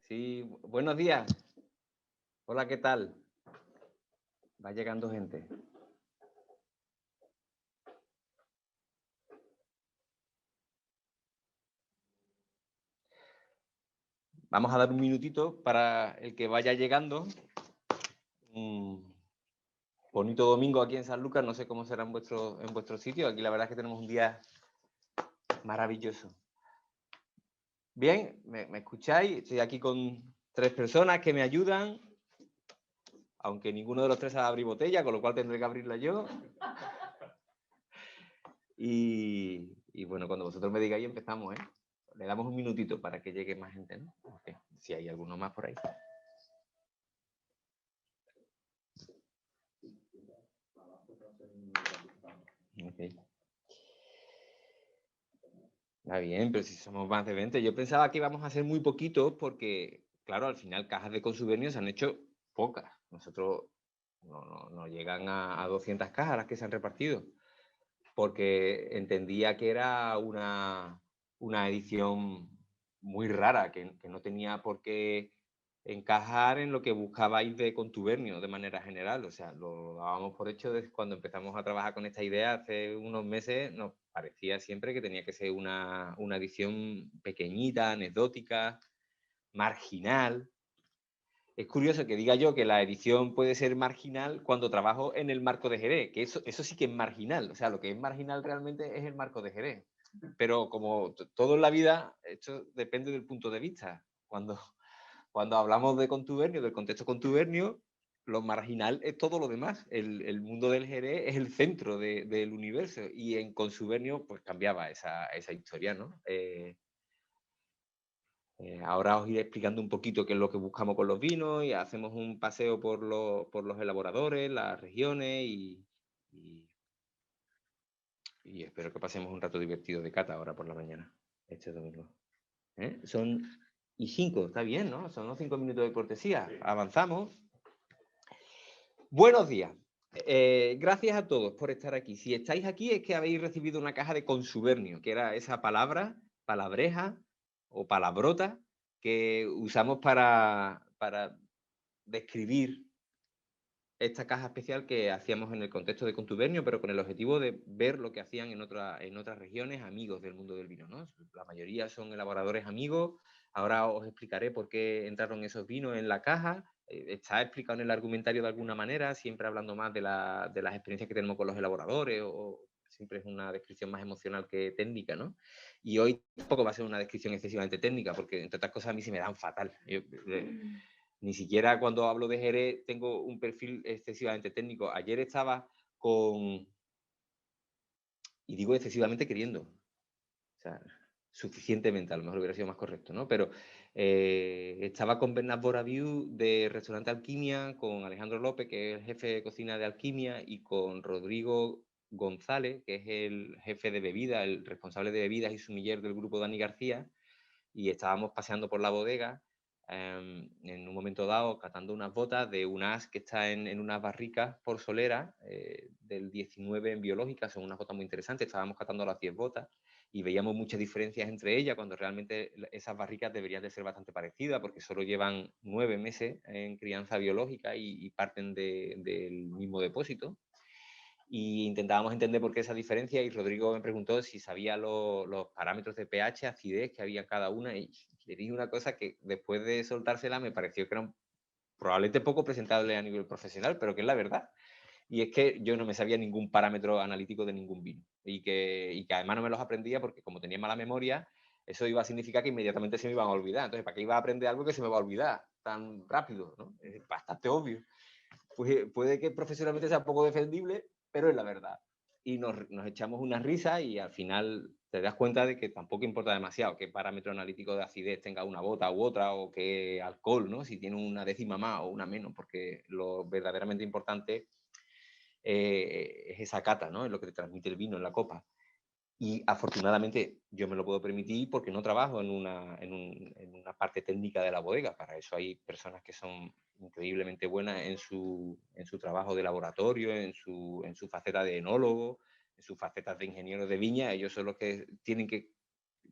Sí, buenos días. Hola, ¿qué tal? Va llegando gente. Vamos a dar un minutito para el que vaya llegando. Un bonito domingo aquí en San Lucas. No sé cómo será en vuestro sitio. Aquí la verdad es que tenemos un día maravilloso. Bien, ¿me escucháis? Estoy aquí con 3 personas que me ayudan, aunque ninguno de los 3 sabe abrir botella, con lo cual tendré que abrirla yo. Y bueno, cuando vosotros me digáis empezamos, ¿eh? Le damos un minutito para que llegue más gente, ¿no? Okay. Si hay alguno más por ahí. Okay. Está bien, pero si somos más de 20. Yo pensaba que íbamos a hacer muy poquitos porque, claro, al final cajas de consumerios se han hecho pocas. Nosotros no llegan a 200 cajas las que se han repartido, porque entendía que era una edición muy rara, que no tenía por qué encajar en lo que buscabais de contubernio de manera general. O sea, lo dábamos por hecho desde cuando empezamos a trabajar con esta idea hace unos meses. Nos parecía siempre que tenía que ser una edición pequeñita, anecdótica, marginal. Es curioso que diga yo que la edición puede ser marginal cuando trabajo en el marco de Jerez, que eso sí que es marginal. O sea, lo que es marginal realmente es el marco de Jerez. Pero como todo en la vida, esto depende del punto de vista. Cuando hablamos de contubernio, del contexto contubernio, lo marginal es todo lo demás. El mundo del Jerez es el centro del universo. Y en consubernio, pues cambiaba esa historia, ¿no? Ahora os iré explicando un poquito qué es lo que buscamos con los vinos y hacemos un paseo por los elaboradores, las regiones y espero que pasemos un rato divertido de cata ahora por la mañana, este domingo. Son y 5, está bien, ¿no? Son los 5 minutos de cortesía. Avanzamos. Buenos días. Gracias a todos por estar aquí. Si estáis aquí es que habéis recibido una caja de consubernio, que era esa palabra, palabreja o palabrota que usamos para describir esta caja especial que hacíamos en el contexto de contubernio, pero con el objetivo de ver lo que hacían en otras regiones amigos del mundo del vino, ¿no? La mayoría son elaboradores amigos. Ahora os explicaré por qué entraron esos vinos en la caja. Está explicado en el argumentario de alguna manera, siempre hablando más de las experiencias que tenemos con los elaboradores, o siempre es una descripción más emocional que técnica, ¿no? Y hoy tampoco va a ser una descripción excesivamente técnica, porque entre otras cosas a mí se me dan fatal. Ni siquiera cuando hablo de Jerez tengo un perfil excesivamente técnico. Ayer estaba con, y digo excesivamente queriendo, o sea, suficientemente, a lo mejor hubiera sido más correcto, ¿no? Pero estaba con Bernat Boraviu de Restaurante Alquimia, con Alejandro López, que es el jefe de cocina de Alquimia, y con Rodrigo González, que es el jefe de bebida, el responsable de bebidas y sumiller del grupo Dani García, y estábamos paseando por la bodega en un momento dado, catando unas botas de un as que está en unas barricas por Solera, del 19 en biológica, son unas botas muy interesantes. Estábamos catando las 10 botas y veíamos muchas diferencias entre ellas, cuando realmente esas barricas deberían de ser bastante parecidas, porque solo llevan 9 meses en crianza biológica y parten del mismo depósito. Y intentábamos entender por qué esa diferencia, y Rodrigo me preguntó si sabía los parámetros de pH, acidez que había cada una, y le dije una cosa que después de soltársela me pareció que era probablemente poco presentable a nivel profesional, pero que es la verdad. Y es que yo no me sabía ningún parámetro analítico de ningún vino, y que además no me los aprendía porque, como tenía mala memoria, eso iba a significar que inmediatamente se me iban a olvidar. Entonces, ¿para qué iba a aprender algo que se me va a olvidar tan rápido, ¿no? Es bastante obvio. Pues puede que profesionalmente sea poco defendible, pero es la verdad. Y nos echamos una risa y al final te das cuenta de que tampoco importa demasiado qué parámetro analítico de acidez tenga una bota u otra, o qué alcohol, ¿no? Si tiene una décima más o una menos, porque lo verdaderamente importante es esa cata, ¿no? Es lo que te transmite el vino en la copa. Y afortunadamente yo me lo puedo permitir porque no trabajo en una parte técnica de la bodega. Para eso hay personas que son increíblemente buenas en su trabajo de laboratorio, en su faceta de enólogo, en sus facetas de ingenieros de viña. Ellos son los que tienen que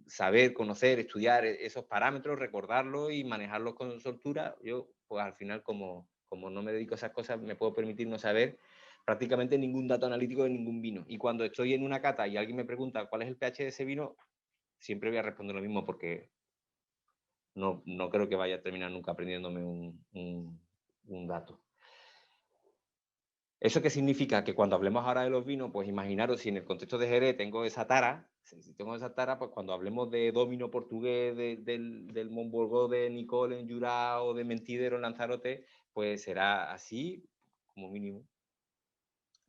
saber, conocer, estudiar esos parámetros, recordarlos y manejarlos con soltura. Yo, pues al final, como no me dedico a esas cosas, me puedo permitir no saber prácticamente ningún dato analítico de ningún vino. Y cuando estoy en una cata y alguien me pregunta cuál es el pH de ese vino, siempre voy a responder lo mismo porque no creo que vaya a terminar nunca aprendiéndome un dato. ¿Eso qué significa? Que cuando hablemos ahora de los vinos, pues imaginaros si en el contexto de Jerez tengo esa tara, pues cuando hablemos de domino portugués, del Montborgó, de Nicole en Jurà o de Mentidero en Lanzarote, pues será así, como mínimo.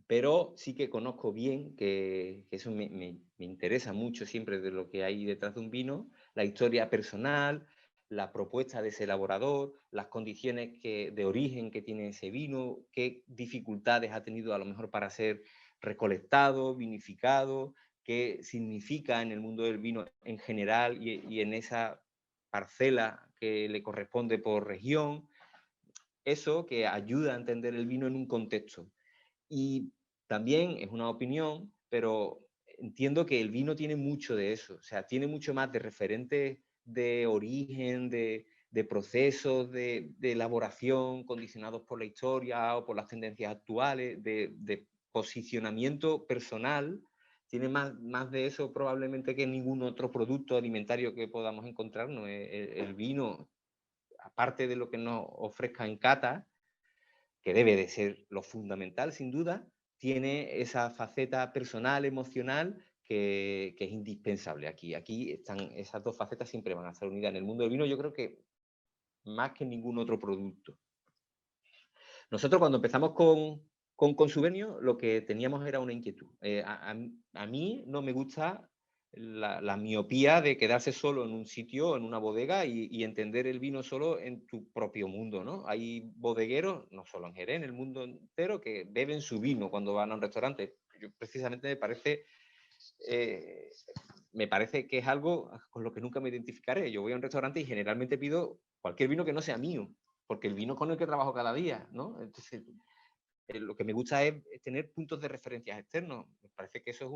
Pero sí que conozco bien, que eso me interesa mucho siempre de lo que hay detrás de un vino, la historia personal, la propuesta de ese elaborador, las condiciones de origen que tiene ese vino, qué dificultades ha tenido a lo mejor para ser recolectado, vinificado, qué significa en el mundo del vino en general y en esa parcela que le corresponde por región. Eso que ayuda a entender el vino en un contexto. Y también es una opinión, pero entiendo que el vino tiene mucho de eso, o sea, tiene mucho más de referentes de origen, de procesos de elaboración condicionados por la historia o por las tendencias actuales, de posicionamiento personal. Tiene más de eso probablemente que ningún otro producto alimentario que podamos encontrar, ¿no? El vino, aparte de lo que nos ofrezca en cata, que debe de ser lo fundamental, sin duda, tiene esa faceta personal, emocional, que es indispensable aquí. Aquí están esas dos facetas, siempre van a estar unidas. En el mundo del vino yo creo que más que ningún otro producto. Nosotros cuando empezamos con Consubernio, lo que teníamos era una inquietud. A mí no me gusta la miopía de quedarse solo en un sitio, en una bodega y entender el vino solo en tu propio mundo, ¿no? Hay bodegueros, no solo en Jerez, en el mundo entero, que beben su vino cuando van a un restaurante. Yo precisamente me parece que es algo con lo que nunca me identificaré. Yo voy a un restaurante y generalmente pido cualquier vino que no sea mío, porque el vino con el que trabajo cada día, ¿no? Entonces, lo que me gusta es tener puntos de referencia externos. Me parece que eso es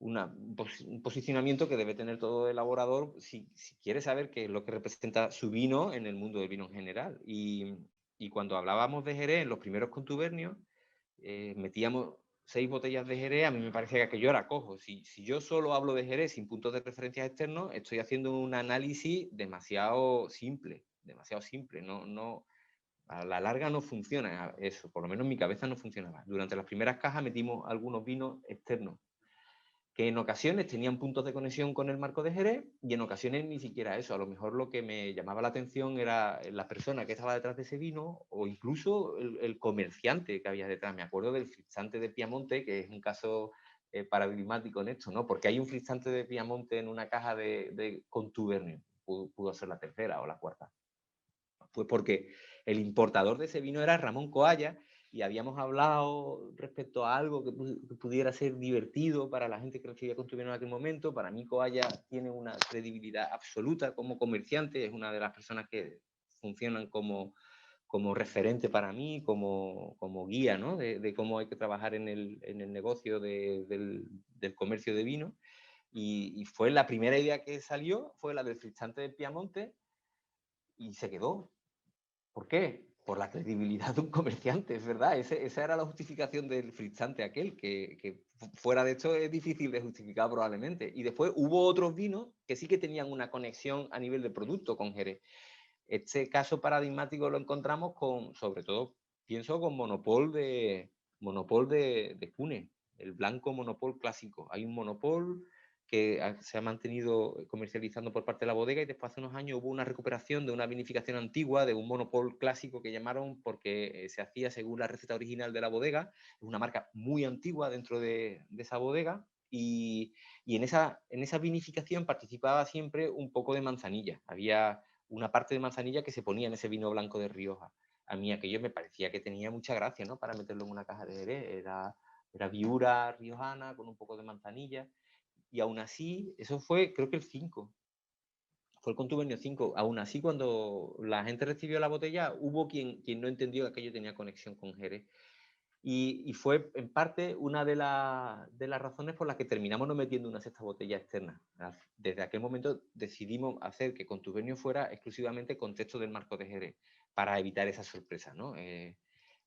un posicionamiento que debe tener todo elaborador si quiere saber qué es lo que representa su vino en el mundo del vino en general. Y cuando hablábamos de Jerez, en los primeros contubernios, metíamos 6 botellas de Jerez, a mí me parecía que aquello era cojo. Si yo solo hablo de Jerez sin puntos de referencia externos, estoy haciendo un análisis demasiado simple. No, a la larga no funciona eso, por lo menos en mi cabeza no funcionaba. Durante las primeras cajas metimos algunos vinos externos, que en ocasiones tenían puntos de conexión con el marco de Jerez y en ocasiones ni siquiera eso. A lo mejor lo que me llamaba la atención era la persona que estaba detrás de ese vino o incluso el comerciante que había detrás. Me acuerdo del frizzante de Piamonte, que es un caso paradigmático en esto, ¿no? Porque hay un frizzante de Piamonte en una caja de contubernio. Pudo ser la tercera o la cuarta. Pues porque el importador de ese vino era Ramón Coalla y habíamos hablado respecto a algo que pudiera ser divertido para la gente que recibía Contuberno en aquel momento. Para mí Coalla tiene una credibilidad absoluta como comerciante, es una de las personas que funcionan como referente para mí, como guía, ¿no? de cómo hay que trabajar en el negocio del comercio de vino. Y fue la primera idea que salió, fue la del frizzante de Piamonte y se quedó. ¿Por qué? Por la credibilidad de un comerciante, es verdad. Esa era la justificación del frizzante aquel, que fuera de esto es difícil de justificar probablemente. Y después hubo otros vinos que sí que tenían una conexión a nivel de producto con Jerez. Este caso paradigmático lo encontramos sobre todo, pienso con Monopol de Cune, el blanco Monopol clásico. Hay un Monopol que se ha mantenido comercializando por parte de la bodega y después hace unos años hubo una recuperación de una vinificación antigua, de un Monopol clásico que llamaron porque se hacía según la receta original de la bodega. Es una marca muy antigua dentro de esa bodega y en esa vinificación participaba siempre un poco de manzanilla. Había una parte de manzanilla que se ponía en ese vino blanco de Rioja. A mí aquello me parecía que tenía mucha gracia, ¿no? Para meterlo en una caja de Jerez. Era viura riojana con un poco de manzanilla. Y aún así, eso fue, creo que el 5. Fue el Contubernio 5. Aún así, cuando la gente recibió la botella, hubo quien no entendió que aquello tenía conexión con Jerez. Y fue, en parte, una de las razones por las que terminamos no metiendo una sexta botella externa. Desde aquel momento decidimos hacer que Contubernio fuera exclusivamente contexto del marco de Jerez, para evitar esa sorpresa, ¿no?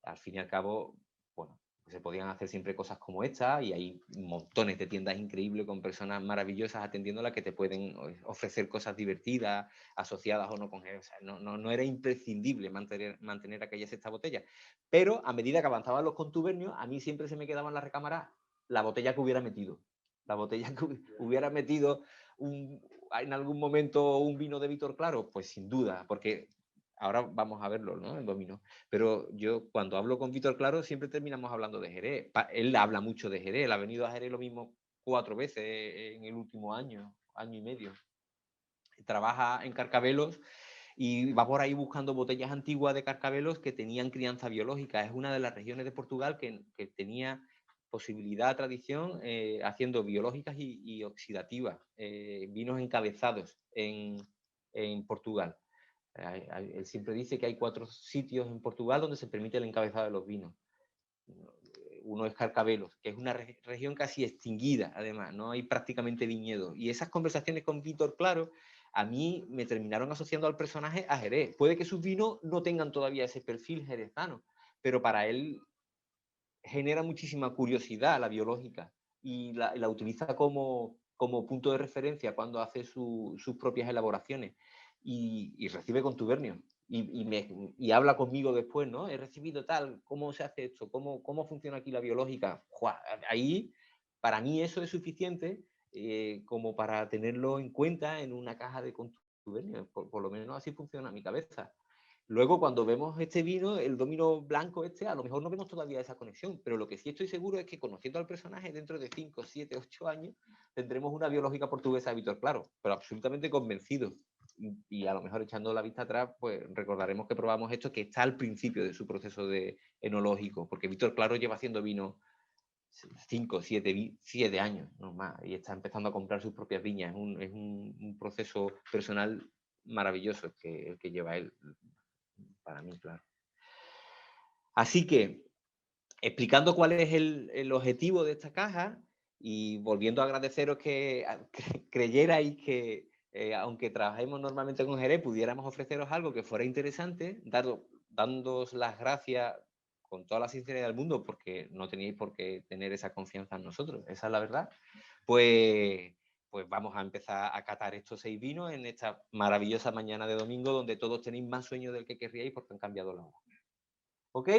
Al fin y al cabo, bueno, se podían hacer siempre cosas como esta, y hay montones de tiendas increíbles con personas maravillosas atendiéndolas que te pueden ofrecer cosas divertidas, asociadas o no con Jerez. O sea, no era imprescindible mantener aquella sexta botella. Pero a medida que avanzaban los contubernios, a mí siempre se me quedaba en la recámara la botella que hubiera metido. La botella que hubiera metido en algún momento un vino de Vítor Claro, pues sin duda, porque ahora vamos a verlo, ¿no? El dominó. Pero yo, cuando hablo con Vítor Claro, siempre terminamos hablando de Jerez. Él habla mucho de Jerez. Él ha venido a Jerez lo mismo 4 veces en el último año y medio. Trabaja en Carcabelos y va por ahí buscando botellas antiguas de Carcabelos que tenían crianza biológica. Es una de las regiones de Portugal que tenía posibilidad, tradición, haciendo biológicas y oxidativas, vinos encabezados en Portugal. Él siempre dice que hay 4 sitios en Portugal donde se permite el encabezado de los vinos. Uno es Carcabelos, que es una región casi extinguida, además, no hay prácticamente viñedos. Y esas conversaciones con Vítor Claro a mí me terminaron asociando al personaje a Jerez. Puede que sus vinos no tengan todavía ese perfil jerezano, pero para él genera muchísima curiosidad la biológica y la utiliza como punto de referencia cuando hace sus propias elaboraciones y recibe contubernio. Y habla conmigo después, ¿no? He recibido tal, ¿cómo se hace esto? ¿Cómo funciona aquí la biológica? ¡Jua! Ahí, para mí eso es suficiente como para tenerlo en cuenta en una caja de contubernio. Por lo menos así funciona mi cabeza. Luego, cuando vemos este vino, el domino blanco a lo mejor no vemos todavía esa conexión, pero lo que sí estoy seguro es que, conociendo al personaje, dentro de 5, 7, 8 años, tendremos una biológica portuguesa de Vítor Claro, pero absolutamente convencido. Y a lo mejor, echando la vista atrás, pues recordaremos que probamos esto, que está al principio de su proceso enológico, porque Vítor Claro lleva haciendo vino 5, 7 años, no más, y está empezando a comprar sus propias viñas. Es un proceso personal maravilloso el que lleva él, para mí, claro. Así que, explicando cuál es el objetivo de esta caja y volviendo a agradeceros que creyerais que, aunque trabajemos normalmente con Jerez, pudiéramos ofreceros algo que fuera interesante, dándoos las gracias con toda la sinceridad del mundo, porque no teníais por qué tener esa confianza en nosotros, esa es la verdad, pues vamos a empezar a catar estos 6 vinos en esta maravillosa mañana de domingo, donde todos tenéis más sueño del que querríais porque han cambiado la hora. ¿Ok?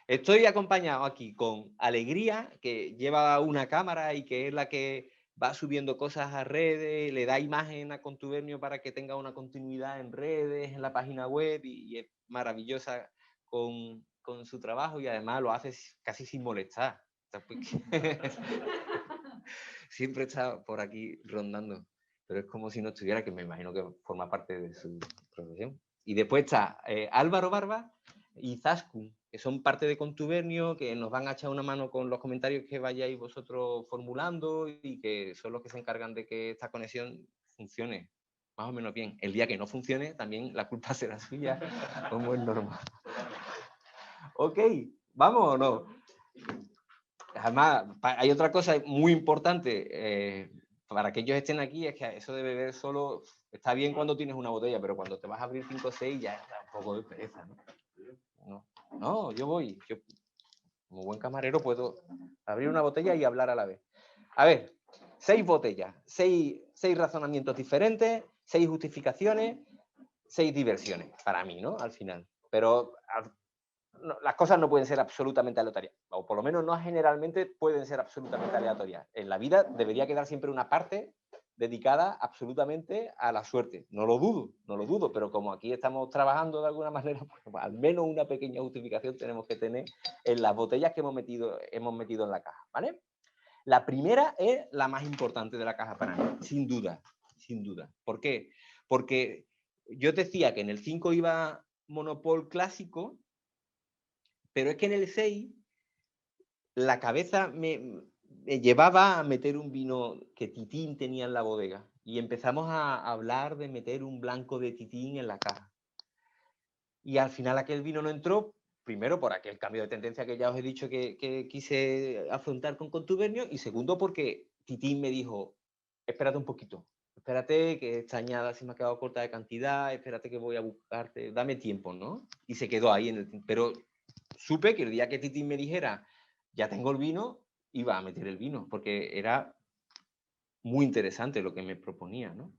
Estoy acompañado aquí con Alegría, que lleva una cámara y que es la que va subiendo cosas a redes, le da imagen a Contubernio para que tenga una continuidad en redes, en la página web, y es maravillosa con su trabajo, y además lo hace casi sin molestar. Siempre está por aquí rondando, pero es como si no estuviera, que me imagino que forma parte de su profesión. Y después está Álvaro Barba y Zaskun, que son parte de Contubernio, que nos van a echar una mano con los comentarios que vayáis vosotros formulando, y que son los que se encargan de que esta conexión funcione más o menos bien. El día que no funcione, también la culpa será suya, como es normal. Ok, ¿vamos o no? Además, hay otra cosa muy importante para que ellos estén aquí, es que eso de beber solo está bien cuando tienes una botella, pero cuando te vas a abrir 5 o 6 ya da un poco de pereza, ¿no? No, yo voy. Yo, como buen camarero, puedo abrir una botella y hablar a la vez. A ver, 6 botellas, 6 razonamientos diferentes, 6 justificaciones, 6 diversiones, para mí, ¿no? Al final. Pero las cosas no pueden ser absolutamente aleatorias, o por lo menos no generalmente pueden ser absolutamente aleatorias. En la vida debería quedar siempre una parte dedicada absolutamente a la suerte. No lo dudo, pero como aquí estamos trabajando de alguna manera, pues al menos una pequeña justificación tenemos que tener en las botellas que hemos metido en la caja, ¿vale? La primera es la más importante de la caja para mí, sin duda, sin duda. ¿Por qué? Porque yo decía que en el 5 iba Monopol clásico, pero es que en el 6 la cabeza me llevaba a meter un vino que Titín tenía en la bodega, y empezamos a hablar de meter un blanco de Titín en la caja. Y al final aquel vino no entró, primero por aquel cambio de tendencia que ya os he dicho que quise afrontar con contubernio, y segundo porque Titín me dijo, espérate un poquito, espérate que esta añada se me ha quedado corta de cantidad, espérate que voy a buscarte, dame tiempo, ¿no? Y se quedó ahí en el... Pero supe que el día que Titín me dijera, ya tengo el vino, iba a meter el vino, porque era muy interesante lo que me proponía, ¿no?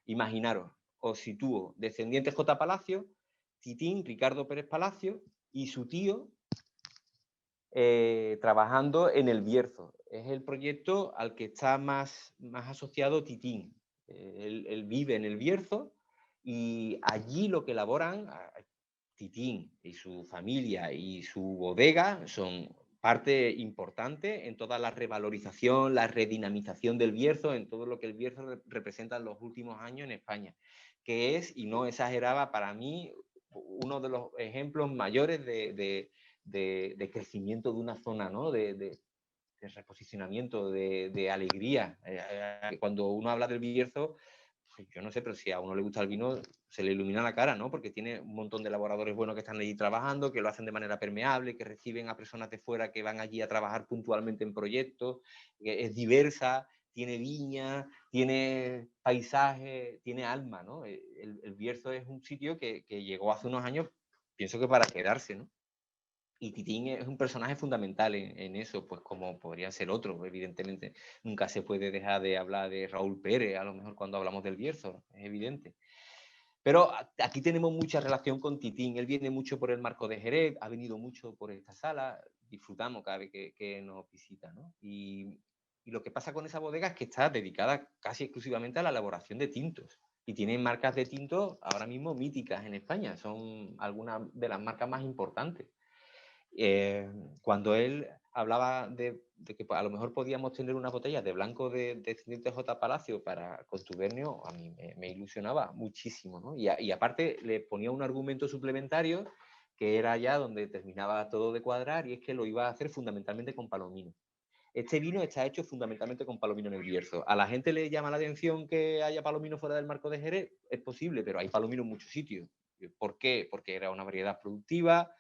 Imaginaros, os sitúo, descendiente J. Palacio, Titín, Ricardo Pérez Palacio, y su tío trabajando en el Bierzo. Es el proyecto al que está más asociado Titín. Él vive en el Bierzo y allí lo que elaboran Titín y su familia y su bodega son parte importante en toda la revalorización, la redinamización del Bierzo, en todo lo que el Bierzo representa en los últimos años en España, que es, y no exageraba, para mí uno de los ejemplos mayores de crecimiento de una zona, ¿no? De reposicionamiento, de alegría. Cuando uno habla del Bierzo, pues yo no sé, pero si a uno le gusta el vino, se le ilumina la cara, ¿no? Porque tiene un montón de elaboradores buenos que están allí trabajando, que lo hacen de manera permeable, que reciben a personas de fuera que van allí a trabajar puntualmente en proyectos, que es diversa, tiene viña, tiene paisaje, tiene alma, ¿no? El Bierzo es un sitio que llegó hace unos años, pienso que para quedarse, ¿no? Y Titín es un personaje fundamental en eso, pues como podría ser otro, evidentemente. Nunca se puede dejar de hablar de Raúl Pérez, a lo mejor cuando hablamos del Bierzo, es evidente. Pero aquí tenemos mucha relación con Titín. Él viene mucho por el Marco de Jerez, ha venido mucho por esta sala, disfrutamos cada vez que nos visita, ¿no? Y lo que pasa con esa bodega es que está dedicada casi exclusivamente a la elaboración de tintos. Y tienen marcas de tintos ahora mismo míticas en España, son algunas de las marcas más importantes. Cuando él hablaba de que a lo mejor podíamos tener una botella de blanco de descendiente J. Palacio para contubernio, a mí me ilusionaba muchísimo, ¿no? Y aparte le ponía un argumento suplementario que era ya donde terminaba todo de cuadrar, y es que lo iba a hacer fundamentalmente con palomino. Este vino está hecho fundamentalmente con palomino en el Bierzo. ¿A la gente le llama la atención que haya palomino fuera del Marco de Jerez? Es posible, pero hay palomino en muchos sitios. ¿Por qué? Porque era una variedad productiva,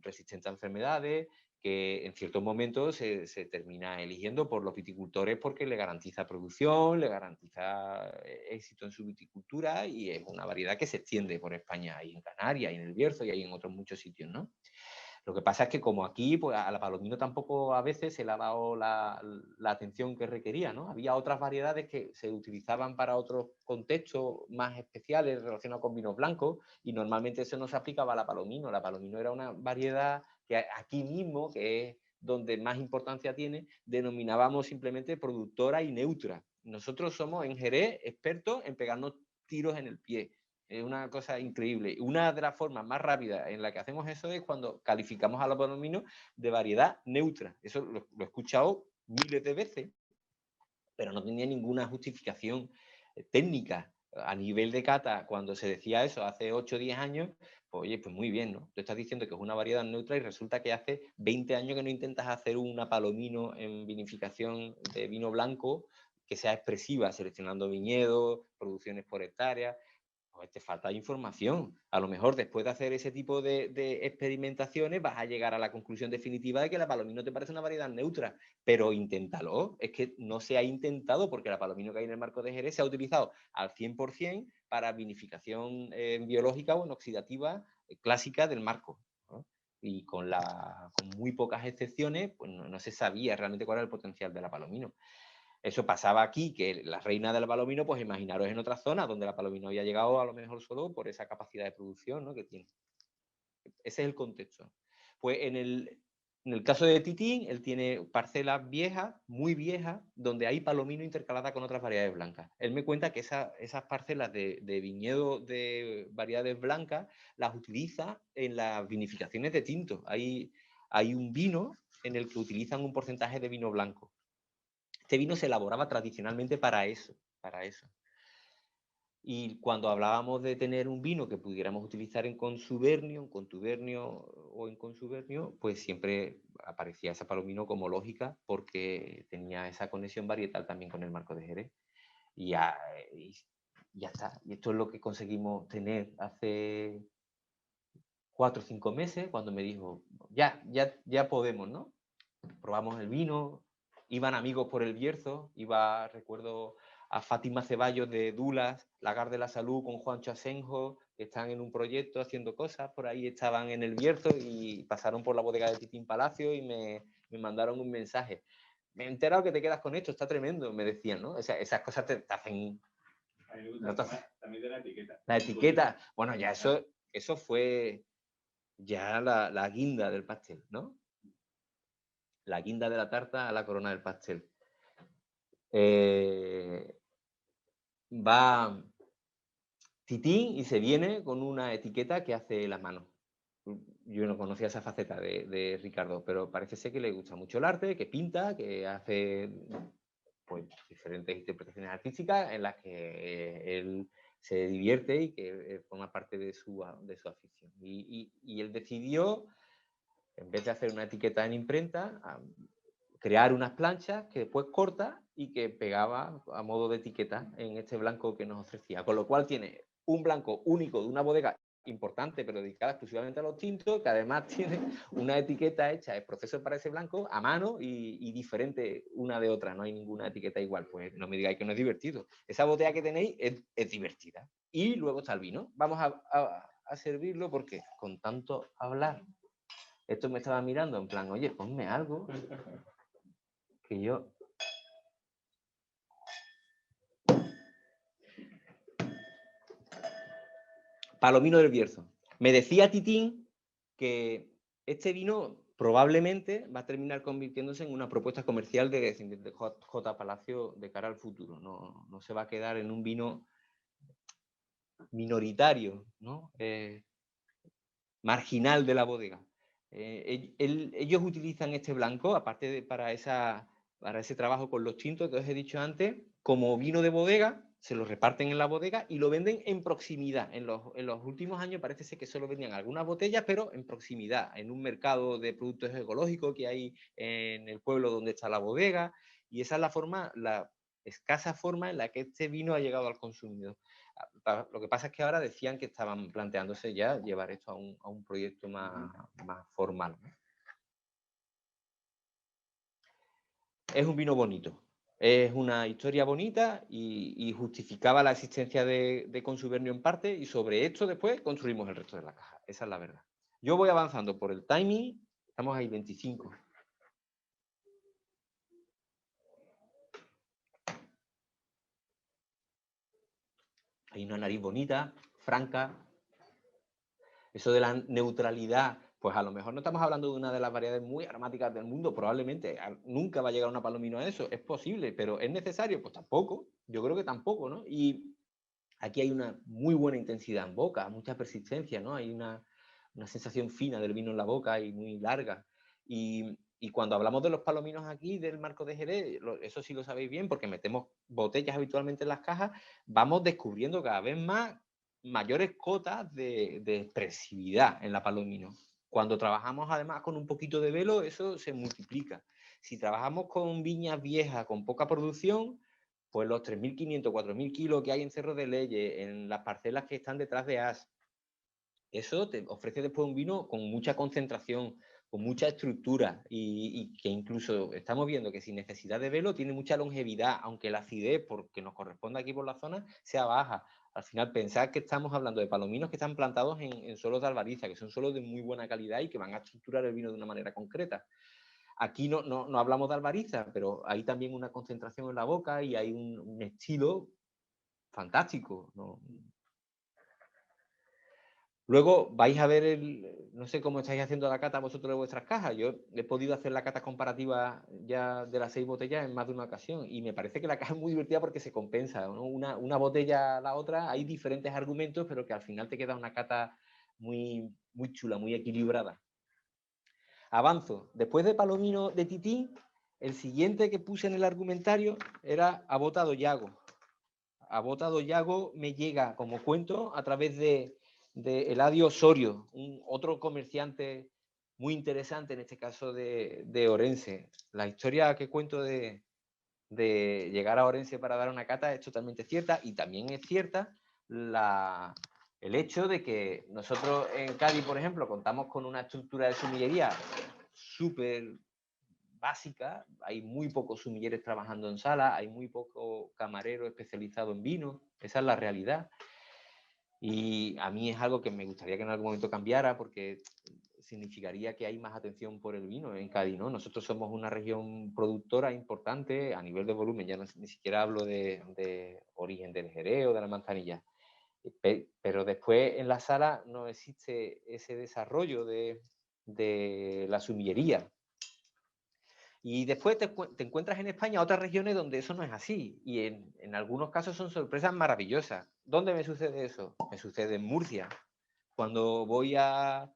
resistente a enfermedades, que en ciertos momentos se termina eligiendo por los viticultores porque le garantiza producción, le garantiza éxito en su viticultura, y es una variedad que se extiende por España, y en Canarias, y en el Bierzo, y hay en otros muchos sitios, ¿no? Lo que pasa es que como aquí, pues a la palomino tampoco a veces se le ha dado la atención que requería, ¿no? Había otras variedades que se utilizaban para otros contextos más especiales relacionados con vinos blancos, y normalmente eso no se aplicaba a la palomino. La palomino era una variedad que aquí mismo, que es donde más importancia tiene, denominábamos simplemente productora y neutra. Nosotros somos en Jerez expertos en pegarnos tiros en el pie. Es una cosa increíble. Una de las formas más rápidas en la que hacemos eso es cuando calificamos a la palomino de variedad neutra. Eso lo he escuchado miles de veces, pero no tenía ninguna justificación técnica. A nivel de cata, cuando se decía eso hace 8 o 10 años, pues oye, pues muy bien, ¿no? Tú estás diciendo que es una variedad neutra y resulta que hace 20 años que no intentas hacer una palomino en vinificación de vino blanco que sea expresiva, seleccionando viñedos, producciones por hectárea. Pues te falta información. A lo mejor después de hacer ese tipo de experimentaciones vas a llegar a la conclusión definitiva de que la palomino te parece una variedad neutra, pero inténtalo. Es que no se ha intentado porque la palomino que hay en el Marco de Jerez se ha utilizado al 100% para vinificación biológica o en oxidativa clásica del Marco, ¿no? Y con muy pocas excepciones, pues no se sabía realmente cuál era el potencial de la palomino. Eso pasaba aquí, que la reina del palomino, pues imaginaros en otras zonas donde la palomino había llegado a lo mejor solo por esa capacidad de producción, ¿no?, que tiene. Ese es el contexto. Pues en el caso de Titín, él tiene parcelas viejas, muy viejas, donde hay palomino intercalada con otras variedades blancas. Él me cuenta que esas parcelas de viñedo de variedades blancas las utiliza en las vinificaciones de tinto. Hay un vino en el que utilizan un porcentaje de vino blanco. Este vino se elaboraba tradicionalmente para eso, para eso. Y cuando hablábamos de tener un vino que pudiéramos utilizar en contubernio o en consubernio, pues siempre aparecía esa palomino como lógica porque tenía esa conexión varietal también con el Marco de Jerez. Y ya está. Y esto es lo que conseguimos tener hace 4 o 5 meses, cuando me dijo, ya podemos, ¿no? Probamos el vino, iban amigos por el Bierzo, recuerdo a Fátima Ceballos de Dulas, Lagar de la Salud con Juancho Asenjo, que están en un proyecto haciendo cosas, por ahí estaban en el Bierzo y pasaron por la bodega de Titín Palacio y me mandaron un mensaje. Me he enterado que te quedas con esto, está tremendo, me decían, ¿no? Esas cosas te hacen... A mí me gusta también de la etiqueta. La etiqueta, bueno, ya eso fue ya la guinda del pastel, ¿no? La guinda de la tarta a la corona del pastel. Va Titín y se viene con una etiqueta que hace la mano. Yo no conocía esa faceta de Ricardo, pero parece ser que le gusta mucho el arte, que pinta, que hace pues, diferentes interpretaciones artísticas en las que él se divierte y que forma parte de su afición. Y él decidió, en vez de hacer una etiqueta en imprenta, crear unas planchas que después corta y que pegaba a modo de etiqueta en este blanco que nos ofrecía. Con lo cual tiene un blanco único de una bodega importante, pero dedicada exclusivamente a los tintos, que además tiene una etiqueta hecha, el proceso para ese blanco, a mano y diferente una de otra. No hay ninguna etiqueta igual. Pues no me digáis que no es divertido. Esa botella que tenéis es divertida. Y luego está el vino. Vamos a servirlo porque con tanto hablar, esto me estaba mirando en plan, oye, ponme algo que yo... Palomino del Bierzo. Me decía Titín que este vino probablemente va a terminar convirtiéndose en una propuesta comercial de J. Palacio de cara al futuro. No se va a quedar en un vino minoritario, ¿no? Marginal de la bodega. Ellos utilizan este blanco, aparte para ese trabajo con los tintos que os he dicho antes, como vino de bodega, se lo reparten en la bodega y lo venden en proximidad. En los últimos años parece ser que solo vendían algunas botellas, pero en proximidad, en un mercado de productos ecológicos que hay en el pueblo donde está la bodega, y esa es la escasa forma en la que este vino ha llegado al consumidor. Lo que pasa es que ahora decían que estaban planteándose ya llevar esto a un proyecto más formal, ¿no? Es un vino bonito, es una historia bonita y justificaba la existencia de Consubernio en parte, y sobre esto después construimos el resto de la caja. Esa es la verdad. Yo voy avanzando por el timing, estamos ahí 25. Hay una nariz bonita, franca. Eso de la neutralidad, pues a lo mejor no estamos hablando de una de las variedades muy aromáticas del mundo, probablemente nunca va a llegar una palomino a eso, es posible, pero ¿es necesario? Pues tampoco, yo creo que tampoco, ¿no? Y aquí hay una muy buena intensidad en boca, mucha persistencia, ¿no? Hay una sensación fina del vino en la boca y muy larga. Y cuando hablamos de los palominos aquí, del marco de Jerez, eso sí lo sabéis bien, porque metemos botellas habitualmente en las cajas, vamos descubriendo cada vez más mayores cotas de expresividad en la palomino. Cuando trabajamos además con un poquito de velo, eso se multiplica. Si trabajamos con viñas viejas, con poca producción, pues los 3.500, 4.000 kilos que hay en Cerro de Leyes, en las parcelas que están detrás de As, eso te ofrece después un vino con mucha concentración, con mucha estructura y que incluso estamos viendo que sin necesidad de velo tiene mucha longevidad, aunque la acidez, porque nos corresponde aquí por la zona, sea baja. Al final, pensad que estamos hablando de palominos que están plantados en suelos de albariza, que son suelos de muy buena calidad y que van a estructurar el vino de una manera concreta. Aquí no hablamos de albariza, pero hay también una concentración en la boca y hay un estilo fantástico, ¿no? Luego vais a ver, no sé cómo estáis haciendo la cata vosotros de vuestras cajas. Yo he podido hacer la cata comparativa ya de las 6 botellas en más de una ocasión y me parece que la caja es muy divertida porque se compensa, ¿no? Una botella a la otra, hay diferentes argumentos, pero que al final te queda una cata muy, muy chula, muy equilibrada. Avanzo. Después de Palomino de Titín, el siguiente que puse en el argumentario era Abotado Yago. Abotado Yago me llega como cuento a través de Eladio Osorio, otro comerciante muy interesante, en este caso de Orense. La historia que cuento de llegar a Orense para dar una cata es totalmente cierta, y también es cierta la El hecho de que nosotros en Cádiz, por ejemplo, contamos con una estructura de sumillería súper básica, hay muy pocos sumilleres trabajando en sala, hay muy pocos camareros especializados en vino, esa es la realidad. Y a mí es algo que me gustaría que en algún momento cambiara, porque significaría que hay más atención por el vino en Cádiz, ¿no? Nosotros somos una región productora importante a nivel de volumen, ya no, ni siquiera hablo de origen del Jerez o de la Manzanilla, pero después en la sala no existe ese desarrollo de la sumillería. Y después te encuentras en España otras regiones donde eso no es así. Y en algunos casos son sorpresas maravillosas. ¿Dónde me sucede eso? Me sucede en Murcia. Cuando voy a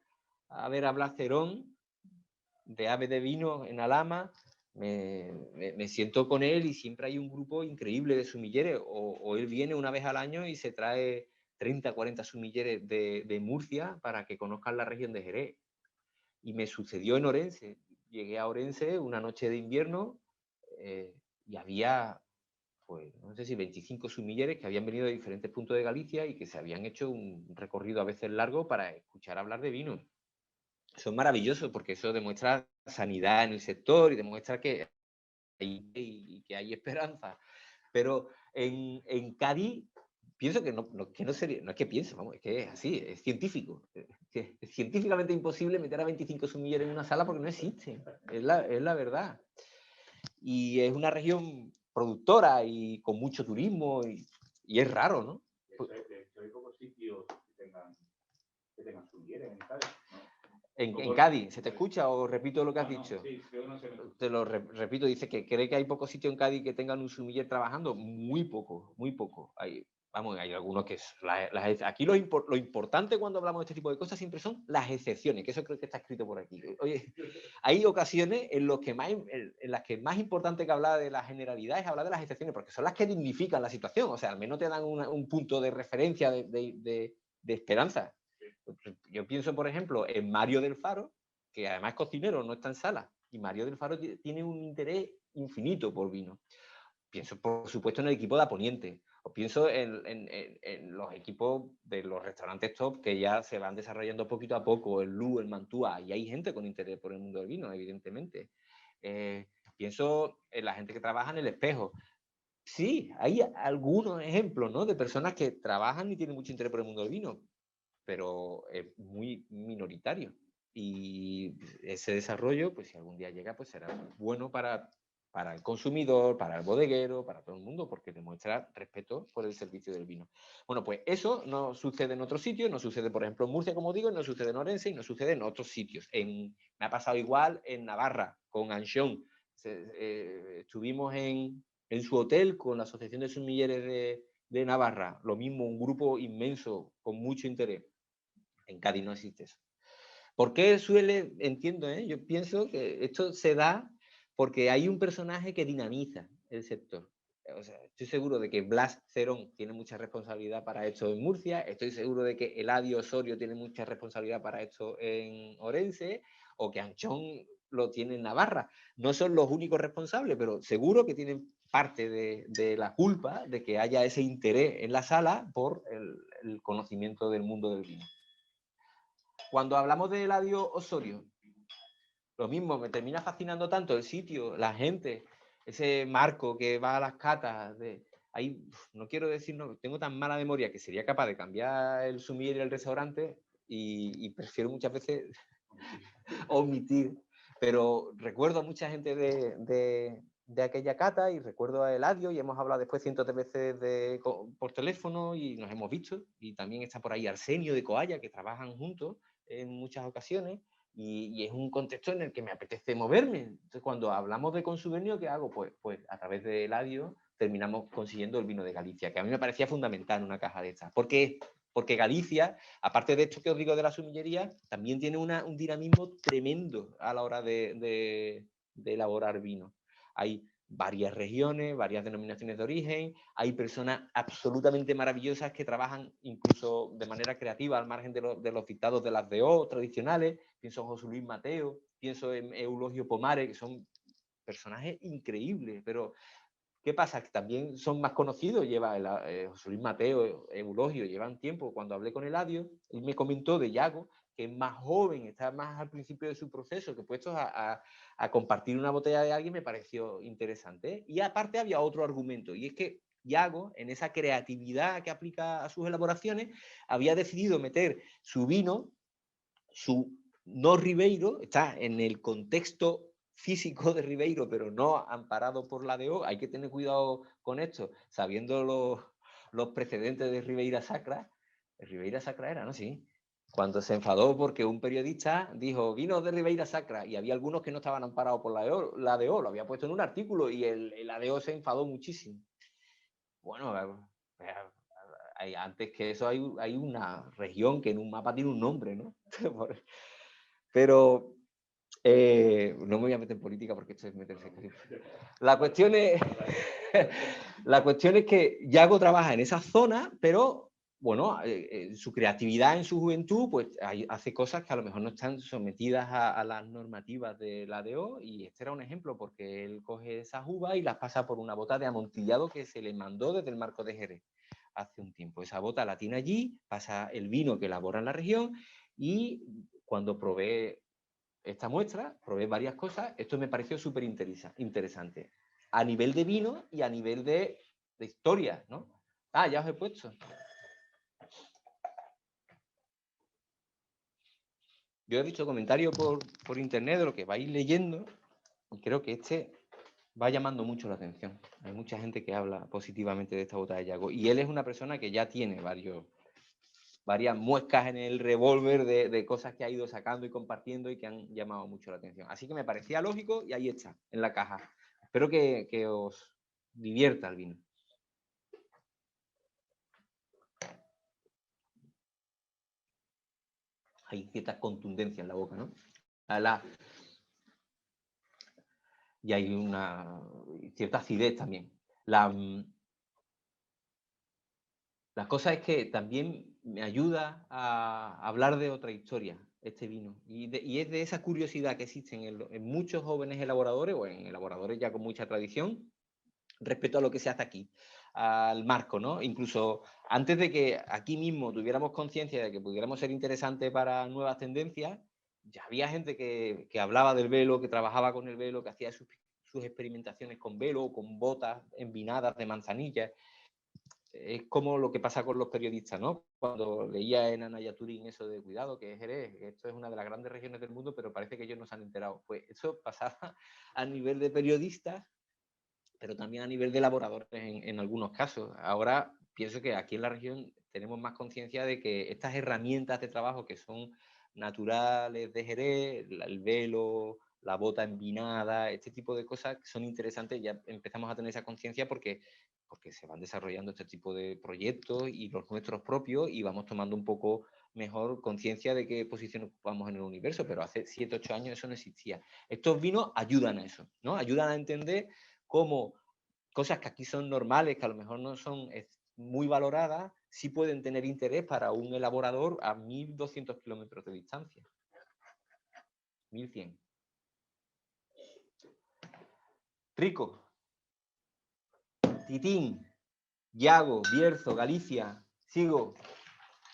ver a Blas Cerón, de Ave de Vino, en Alhama, me siento con él y siempre hay un grupo increíble de sumilleres. O él viene una vez al año y se trae 30, 40 sumilleres de Murcia para que conozcan la región de Jerez. Y me sucedió en Orense. Llegué a Orense una noche de invierno y había, pues, no sé si 25 sumilleres que habían venido de diferentes puntos de Galicia y que se habían hecho un recorrido a veces largo para escuchar hablar de vino. Eso es maravilloso porque eso demuestra sanidad en el sector y demuestra que hay esperanza. Pero en Cádiz pienso que no sería, no es que piense, vamos, es que es así, es científico. Es científicamente imposible meter a 25 sumilleres en una sala porque no existe, es la verdad. Y es una región productora y con mucho turismo y es raro, ¿no? De hecho, hay pocos sitios que tengan sumilleres en Cádiz, ¿no? En Cádiz, ¿se te escucha o repito lo que has dicho? Sí, creo no sé. Te lo repito, dice que cree que hay pocos sitios en Cádiz que tengan un sumiller trabajando. Muy poco, muy poco. Hay algunos que... Aquí lo importante cuando hablamos de este tipo de cosas siempre son las excepciones, que eso creo que está escrito por aquí. Oye, hay ocasiones en las que más importante que hablar de la generalidad es hablar de las excepciones, porque son las que dignifican la situación. O sea, al menos te dan un punto de referencia de esperanza. Yo pienso, por ejemplo, en Mario del Faro, que además es cocinero, no está en sala, y Mario del Faro tiene un interés infinito por vino. Pienso, por supuesto, en el equipo de Aponiente, o pienso en los equipos de los restaurantes top que ya se van desarrollando poquito a poco, el Lu, el Mantua, y hay gente con interés por el mundo del vino, evidentemente. Pienso en la gente que trabaja en el Espejo. Sí, hay algunos ejemplos, ¿no?, de personas que trabajan y tienen mucho interés por el mundo del vino, pero es muy minoritario. Y ese desarrollo, pues si algún día llega, pues será bueno para el consumidor, para el bodeguero, para todo el mundo, porque demuestra respeto por el servicio del vino. Bueno, pues eso no sucede en otros sitios, no sucede, por ejemplo, en Murcia, como digo, no sucede en Orense y no sucede en otros sitios. Me ha pasado igual en Navarra, con Anchón. Estuvimos en su hotel con la Asociación de Sumilleres de Navarra, lo mismo, un grupo inmenso, con mucho interés. En Cádiz no existe eso. ¿Por qué suele? Entiendo, yo pienso que esto se da porque hay un personaje que dinamiza el sector. O sea, estoy seguro de que Blas Cerón tiene mucha responsabilidad para esto en Murcia, estoy seguro de que Eladio Osorio tiene mucha responsabilidad para esto en Orense, o que Anchón lo tiene en Navarra. No son los únicos responsables, pero seguro que tienen parte de la culpa de que haya ese interés en la sala por el conocimiento del mundo del vino. Cuando hablamos de Eladio Osorio, lo mismo, me termina fascinando tanto el sitio, la gente, ese Marco que va a las catas. Ahí, no quiero decir, no, tengo tan mala memoria que sería capaz de cambiar el sumiller y el restaurante y prefiero muchas veces omitir. Pero recuerdo a mucha gente de aquella cata y recuerdo a Eladio y hemos hablado después cientos de veces por teléfono y nos hemos visto. Y también está por ahí Arsenio de Coalla, que trabajan juntos en muchas ocasiones. Y es un contexto en el que me apetece moverme. Entonces, cuando hablamos de consumernio, ¿qué hago? Pues a través de Eladio terminamos consiguiendo el vino de Galicia, que a mí me parecía fundamental en una caja de estas. ¿Por qué? Porque Galicia, aparte de esto que os digo de la sumillería, también tiene un dinamismo tremendo a la hora de elaborar vino. Hay varias regiones, varias denominaciones de origen, hay personas absolutamente maravillosas que trabajan incluso de manera creativa al margen de los dictados de las DO tradicionales. Pienso en José Luis Mateo, pienso en Eulogio Pomares, que son personajes increíbles, pero ¿Qué pasa? Que también son más conocidos, lleva José Luis Mateo, Eulogio, llevan tiempo. Cuando hablé con Eladio, él me comentó de Yago, que es más joven, está más al principio de su proceso, que puestos a compartir una botella de alguien me pareció interesante. Y aparte había otro argumento, y es que Yago, en esa creatividad que aplica a sus elaboraciones, había decidido meter su vino, su no Ribeiro, está en el contexto físico de Ribeiro, pero no amparado por la DO. Hay que tener cuidado con esto, sabiendo los precedentes de Ribeira Sacra. Ribeira Sacra era, ¿no? Sí. Cuando se enfadó porque un periodista dijo vinos de Ribeira Sacra y había algunos que no estaban amparados por la DO, lo había puesto en un artículo y el ADO se enfadó muchísimo. Bueno, antes que eso hay una región que en un mapa tiene un nombre, ¿no? Pero no me voy a meter en política porque esto es meterse. La cuestión es, la cuestión es que Yago trabaja en esa zona, pero bueno, su creatividad en su juventud pues hace cosas que a lo mejor no están sometidas a las normativas de la DO, y este era un ejemplo porque él coge esas uvas y las pasa por una bota de amontillado que se le mandó desde el Marco de Jerez hace un tiempo. Esa bota la tiene allí, pasa el vino que elabora en la región, y cuando probé esta muestra, probé varias cosas, esto me pareció súper interesante, a nivel de vino y a nivel de historia, ¿no? Ah, ya os he puesto. Yo he visto comentarios por internet de lo que vais leyendo, y creo que este va llamando mucho la atención. Hay mucha gente que habla positivamente de esta bota de Yago, y él es una persona que ya tiene varias muescas en el revólver de cosas que ha ido sacando y compartiendo y que han llamado mucho la atención. Así que me parecía lógico y ahí está, en la caja. Espero que os divierta el vino. Hay cierta contundencia en la boca, ¿no? Y hay una cierta acidez también. La cosa es que también me ayuda a hablar de otra historia, este vino. Y es de esa curiosidad que existe en muchos jóvenes elaboradores, o en elaboradores ya con mucha tradición, respecto a lo que se hace aquí, al marco, ¿no? Incluso antes de que aquí mismo tuviéramos conciencia de que pudiéramos ser interesantes para nuevas tendencias, ya había gente que hablaba del velo, que trabajaba con el velo, que hacía sus experimentaciones con velo, con botas envinadas de manzanilla. Es como lo que pasa con los periodistas, ¿no? Cuando leía en Anaya Turín eso de cuidado, que es Jerez, que esto es una de las grandes regiones del mundo, pero parece que ellos no se han enterado. Pues eso pasaba a nivel de periodistas, pero también a nivel de elaboradores en algunos casos. Ahora pienso que aquí en la región tenemos más conciencia de que estas herramientas de trabajo que son naturales de Jerez, el velo, la bota envinada, este tipo de cosas que son interesantes, ya empezamos a tener esa conciencia porque se van desarrollando este tipo de proyectos y los nuestros propios, y vamos tomando un poco mejor conciencia de qué posición ocupamos en el universo, pero hace 7, 8 años eso no existía. Estos vinos ayudan a eso, ¿no? Ayudan a entender cómo cosas que aquí son normales, que a lo mejor no son muy valoradas, sí pueden tener interés para un elaborador a 1.200 kilómetros de distancia. 1.100. Rico. Titín. Yago, Bierzo, Galicia. Sigo.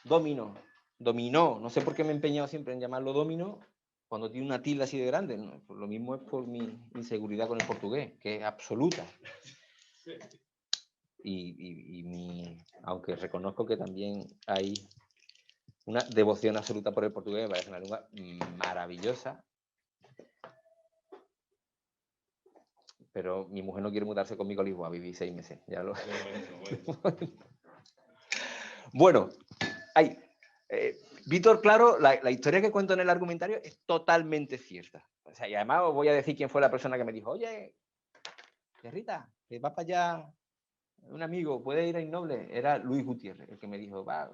Domino. Dominó. No sé por qué me he empeñado siempre en llamarlo domino cuando tiene una tilde así de grande, ¿no? Pues lo mismo es por mi inseguridad con el portugués, que es absoluta. Aunque reconozco que también hay una devoción absoluta por el portugués, me parece una lengua maravillosa, pero mi mujer no quiere mudarse conmigo a Lisboa, viví 6 meses. Ya lo... Bueno, Víctor, claro, la historia que cuento en el argumentario es totalmente cierta. O sea, y además os voy a decir quién fue la persona que me dijo, oye, Rita, que va para allá un amigo, puede ir a Innoble. Era Luis Gutiérrez, el que me dijo, va.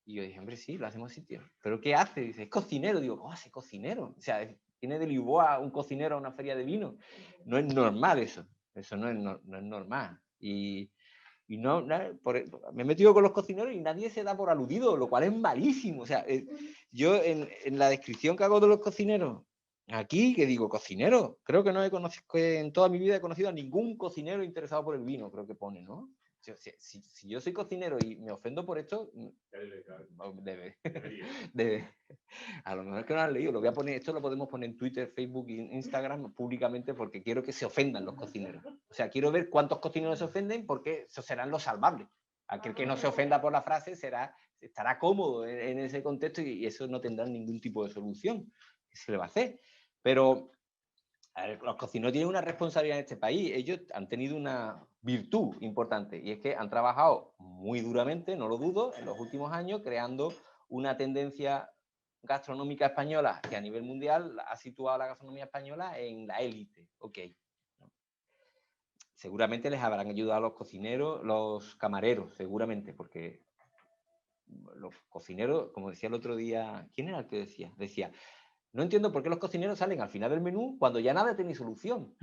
Y yo dije, hombre, sí, lo hacemos sitio. ¿Pero qué hace? Dice, es cocinero. Digo, ¿cómo hace cocinero? O sea, tiene de Lisboa un cocinero a una feria de vino. No es normal eso. Eso no es normal. Y me he metido con los cocineros y nadie se da por aludido, lo cual es malísimo. O sea, yo en la descripción que hago de los cocineros, Aquí, que digo, cocinero. Creo que no he conocido, que en toda mi vida he conocido a ningún cocinero interesado por el vino, creo que pone, ¿no? Si yo soy cocinero y me ofendo por esto, debe. Debe. A lo mejor es que no lo han leído. Lo voy a poner, esto lo podemos poner en Twitter, Facebook e Instagram públicamente porque quiero que se ofendan los cocineros. O sea, quiero ver cuántos cocineros se ofenden porque esos serán los salvables. Aquel que no se ofenda por la frase estará cómodo en ese contexto y eso no tendrá ningún tipo de solución. ¿Qué se le va a hacer? Pero a ver, los cocineros tienen una responsabilidad en este país. Ellos han tenido una virtud importante y es que han trabajado muy duramente, no lo dudo, en los últimos años creando una tendencia gastronómica española que a nivel mundial ha situado a la gastronomía española en la élite. Ok. Seguramente les habrán ayudado a los cocineros, los camareros, seguramente, porque los cocineros, como decía el otro día, ¿quién era el que decía? Decía, no entiendo por qué los cocineros salen al final del menú cuando ya nada tiene solución.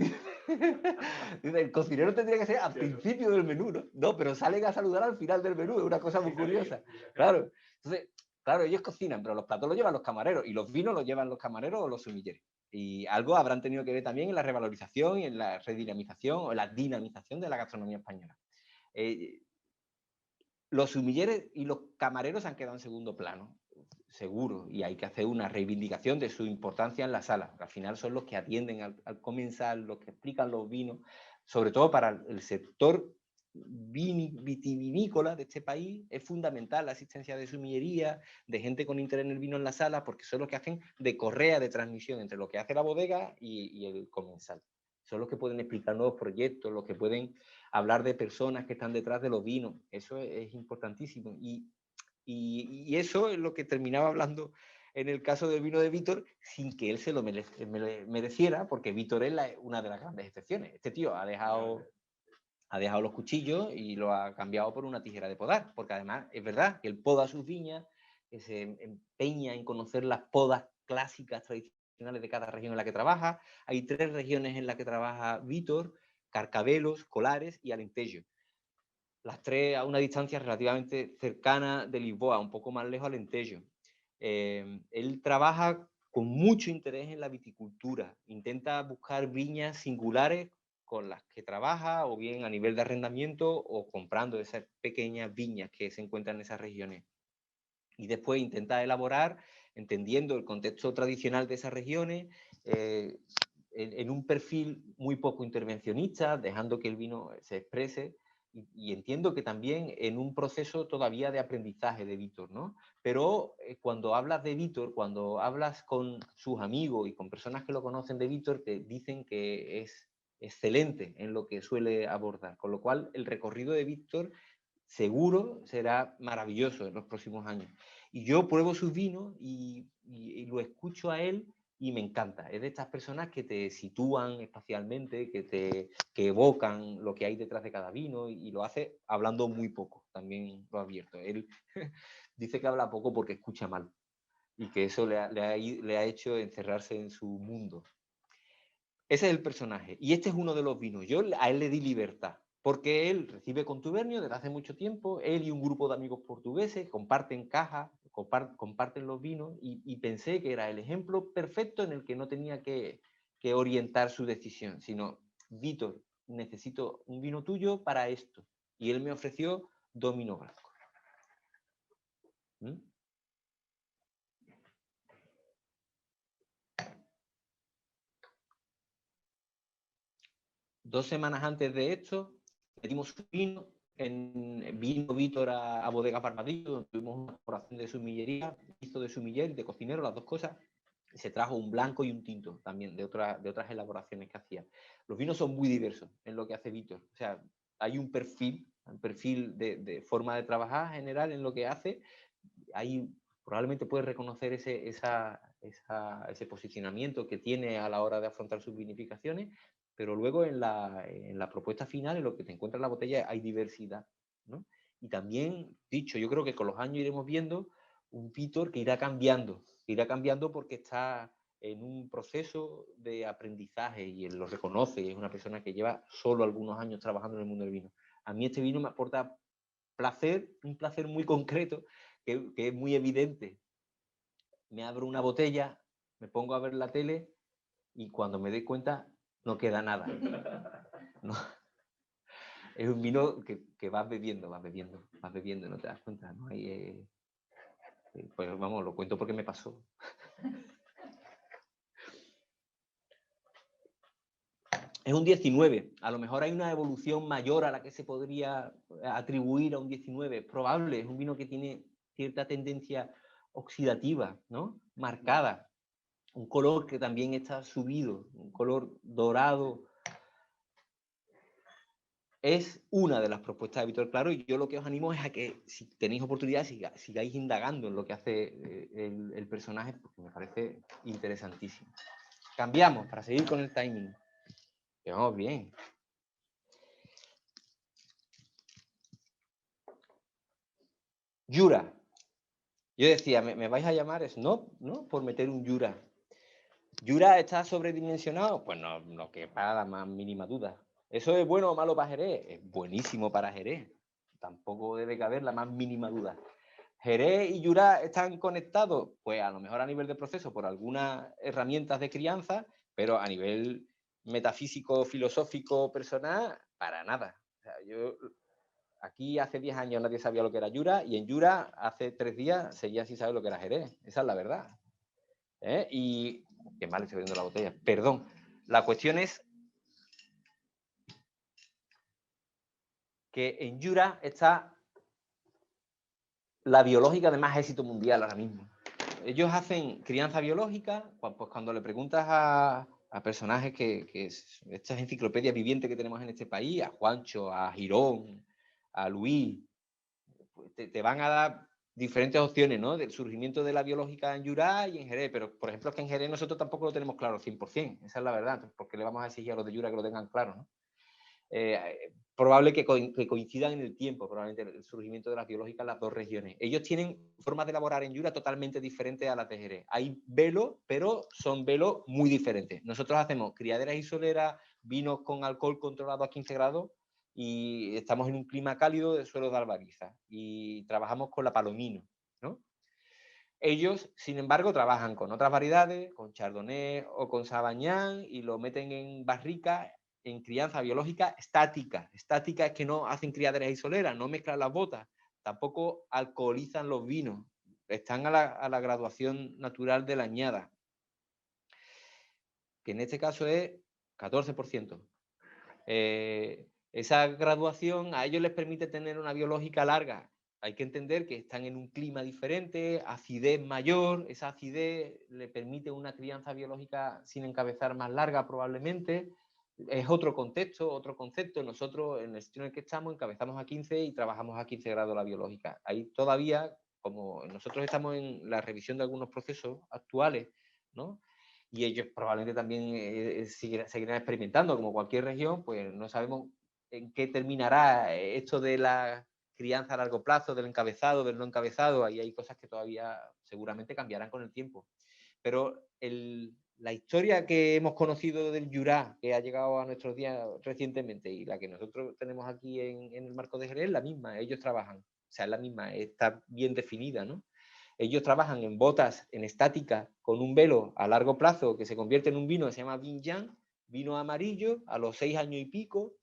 El cocinero tendría que ser al principio del menú, ¿no? No, pero salen a saludar al final del menú, es una cosa muy curiosa. Claro. Entonces, claro, ellos cocinan, pero los platos los llevan los camareros y los vinos los llevan los camareros o los sumilleres. Y algo habrán tenido que ver también en la revalorización y en la redinamización o en la dinamización de la gastronomía española. Los sumilleres y los camareros han quedado en segundo plano, seguro, y hay que hacer una reivindicación de su importancia en la sala. Al final son los que atienden al comensal, los que explican los vinos, sobre todo para el sector vitivinícola de este país. Es fundamental la asistencia de sumillería, de gente con interés en el vino en la sala, porque son los que hacen de correa de transmisión entre lo que hace la bodega y el comensal. Son los que pueden explicar nuevos proyectos, los que pueden hablar de personas que están detrás de los vinos. Eso es importantísimo. Y eso es lo que terminaba hablando en el caso del vino de Vítor, sin que él se lo mereciera, porque Vítor es una de las grandes excepciones. Este tío ha dejado los cuchillos y lo ha cambiado por una tijera de podar, porque además es verdad que él poda sus viñas, que se empeña en conocer las podas clásicas, tradicionales de cada región en la que trabaja. Hay 3 regiones en las que trabaja Vítor: Carcabelos, Colares y Alentejo. Las 3 a una distancia relativamente cercana de Lisboa, un poco más lejos Alentejo. Él trabaja con mucho interés en la viticultura, intenta buscar viñas singulares con las que trabaja, o bien a nivel de arrendamiento o comprando esas pequeñas viñas que se encuentran en esas regiones. Y después intenta elaborar, entendiendo el contexto tradicional de esas regiones, en un perfil muy poco intervencionista, dejando que el vino se exprese, y entiendo que también en un proceso todavía de aprendizaje de Vítor, ¿no? Pero cuando hablas de Vítor, cuando hablas con sus amigos y con personas que lo conocen de Vítor, te dicen que es excelente en lo que suele abordar, con lo cual el recorrido de Vítor seguro será maravilloso en los próximos años. Y yo pruebo sus vinos y lo escucho a él y me encanta. Es de estas personas que te sitúan espacialmente, que evocan lo que hay detrás de cada vino, y lo hace hablando muy poco, también lo advierto. Él dice que habla poco porque escucha mal y que eso le ha hecho encerrarse en su mundo. Ese es el personaje. Y este es uno de los vinos. Yo a él le di libertad, porque él recibe contubernio desde hace mucho tiempo. Él y un grupo de amigos portugueses comparten cajas, comparten los vinos, y pensé que era el ejemplo perfecto en el que no tenía que orientar su decisión, sino: Vítor, necesito un vino tuyo para esto. Y él me ofreció 2 vinos blancos. ¿Mm? Dos semanas antes de esto, pedimos vino, vino Vítor a Bodega Parmadillo, donde tuvimos una colaboración de sumillería, hizo de sumiller y de cocinero, las dos cosas. Se trajo un blanco y un tinto también de otras elaboraciones que hacía. Los vinos son muy diversos en lo que hace Vítor. O sea, hay un perfil de forma de trabajar general en lo que hace. Ahí probablemente puedes reconocer ese posicionamiento que tiene a la hora de afrontar sus vinificaciones, pero luego en la propuesta final, en lo que te encuentras en la botella, hay diversidad, ¿no? Y también, dicho, yo creo que con los años iremos viendo un Vítor que irá cambiando porque está en un proceso de aprendizaje y él lo reconoce, es una persona que lleva solo algunos años trabajando en el mundo del vino. A mí este vino me aporta placer, un placer muy concreto, que es muy evidente. Me abro una botella, me pongo a ver la tele y cuando me doy cuenta no queda nada. No. Es un vino que vas bebiendo, no te das cuenta, ¿no? Pues vamos, lo cuento porque me pasó. Es un 19. A lo mejor hay una evolución mayor a la que se podría atribuir a un 19. Es probable, es un vino que tiene cierta tendencia oxidativa, ¿no? Marcada. Un color que también está subido, un color dorado. Es una de las propuestas de Víctor Claro y yo lo que os animo es a que, si tenéis oportunidad, sigáis indagando en lo que hace el personaje, porque me parece interesantísimo. Cambiamos para seguir con el timing. Que vamos bien. Jura. Yo decía, ¿me vais a llamar Snob, no? Por meter un Jura. ¿Jura está sobredimensionado? Pues no quepa la más mínima duda. ¿Eso es bueno o malo para Jerez? Es buenísimo para Jerez. Tampoco debe caber la más mínima duda. ¿Jerez y Jura están conectados? Pues a lo mejor a nivel de proceso por algunas herramientas de crianza, pero a nivel metafísico, filosófico, personal, para nada. O sea, yo aquí hace 10 años nadie sabía lo que era Jura y en Jura hace 3 días seguía sin saber lo que era Jerez. Esa es la verdad. Y qué mal estoy viendo la botella. Perdón. La cuestión es que en Jura está la biológica de más éxito mundial ahora mismo. Ellos hacen crianza biológica, pues cuando le preguntas a personajes estas enciclopedias vivientes que tenemos en este país, a Juancho, a Girón, a Luis, pues te van a dar diferentes opciones, ¿no? Del surgimiento de la biológica en Jura y en Jerez, pero por ejemplo es que en Jerez nosotros tampoco lo tenemos claro al 100%, esa es la verdad, porque le vamos a exigir a los de Jura que lo tengan claro, ¿no? Probable que coincidan en el tiempo, probablemente el surgimiento de las biológicas en las dos regiones. Ellos tienen formas de elaborar en Jura totalmente diferentes a las de Jerez. Hay velos, pero son velos muy diferentes. Nosotros hacemos criaderas y soleras, vinos con alcohol controlado a 15 grados y estamos en un clima cálido de suelo de albariza y trabajamos con la palomino, ¿no? Ellos, sin embargo, trabajan con otras variedades, con chardonnay o con sauvignon y lo meten en barrica en crianza biológica estática. Estática es que no hacen criaderas y soleras, no mezclan las botas, tampoco alcoholizan los vinos, están a la graduación natural de la añada, que en este caso es 14%. Esa graduación a ellos les permite tener una biológica larga. Hay que entender que están en un clima diferente, acidez mayor, esa acidez le permite una crianza biológica sin encabezar más larga probablemente. Es otro contexto, otro concepto. Nosotros en el sitio en el que estamos encabezamos a 15 y trabajamos a 15 grados la biológica. Ahí todavía, como nosotros estamos en la revisión de algunos procesos actuales, ¿no? Y ellos probablemente también seguirán experimentando, como cualquier región, pues no sabemos en qué terminará esto de la crianza a largo plazo, del encabezado, del no encabezado. Ahí hay cosas que todavía seguramente cambiarán con el tiempo. Pero la historia que hemos conocido del Jura, que ha llegado a nuestros días recientemente, y la que nosotros tenemos aquí en el marco de Jerez, es la misma. Ellos trabajan, o sea, es la misma, está bien definida, ¿no? Ellos trabajan en botas, en estática, con un velo a largo plazo que se convierte en un vino que se llama Vinjan, vino amarillo, a los 6 años y pico,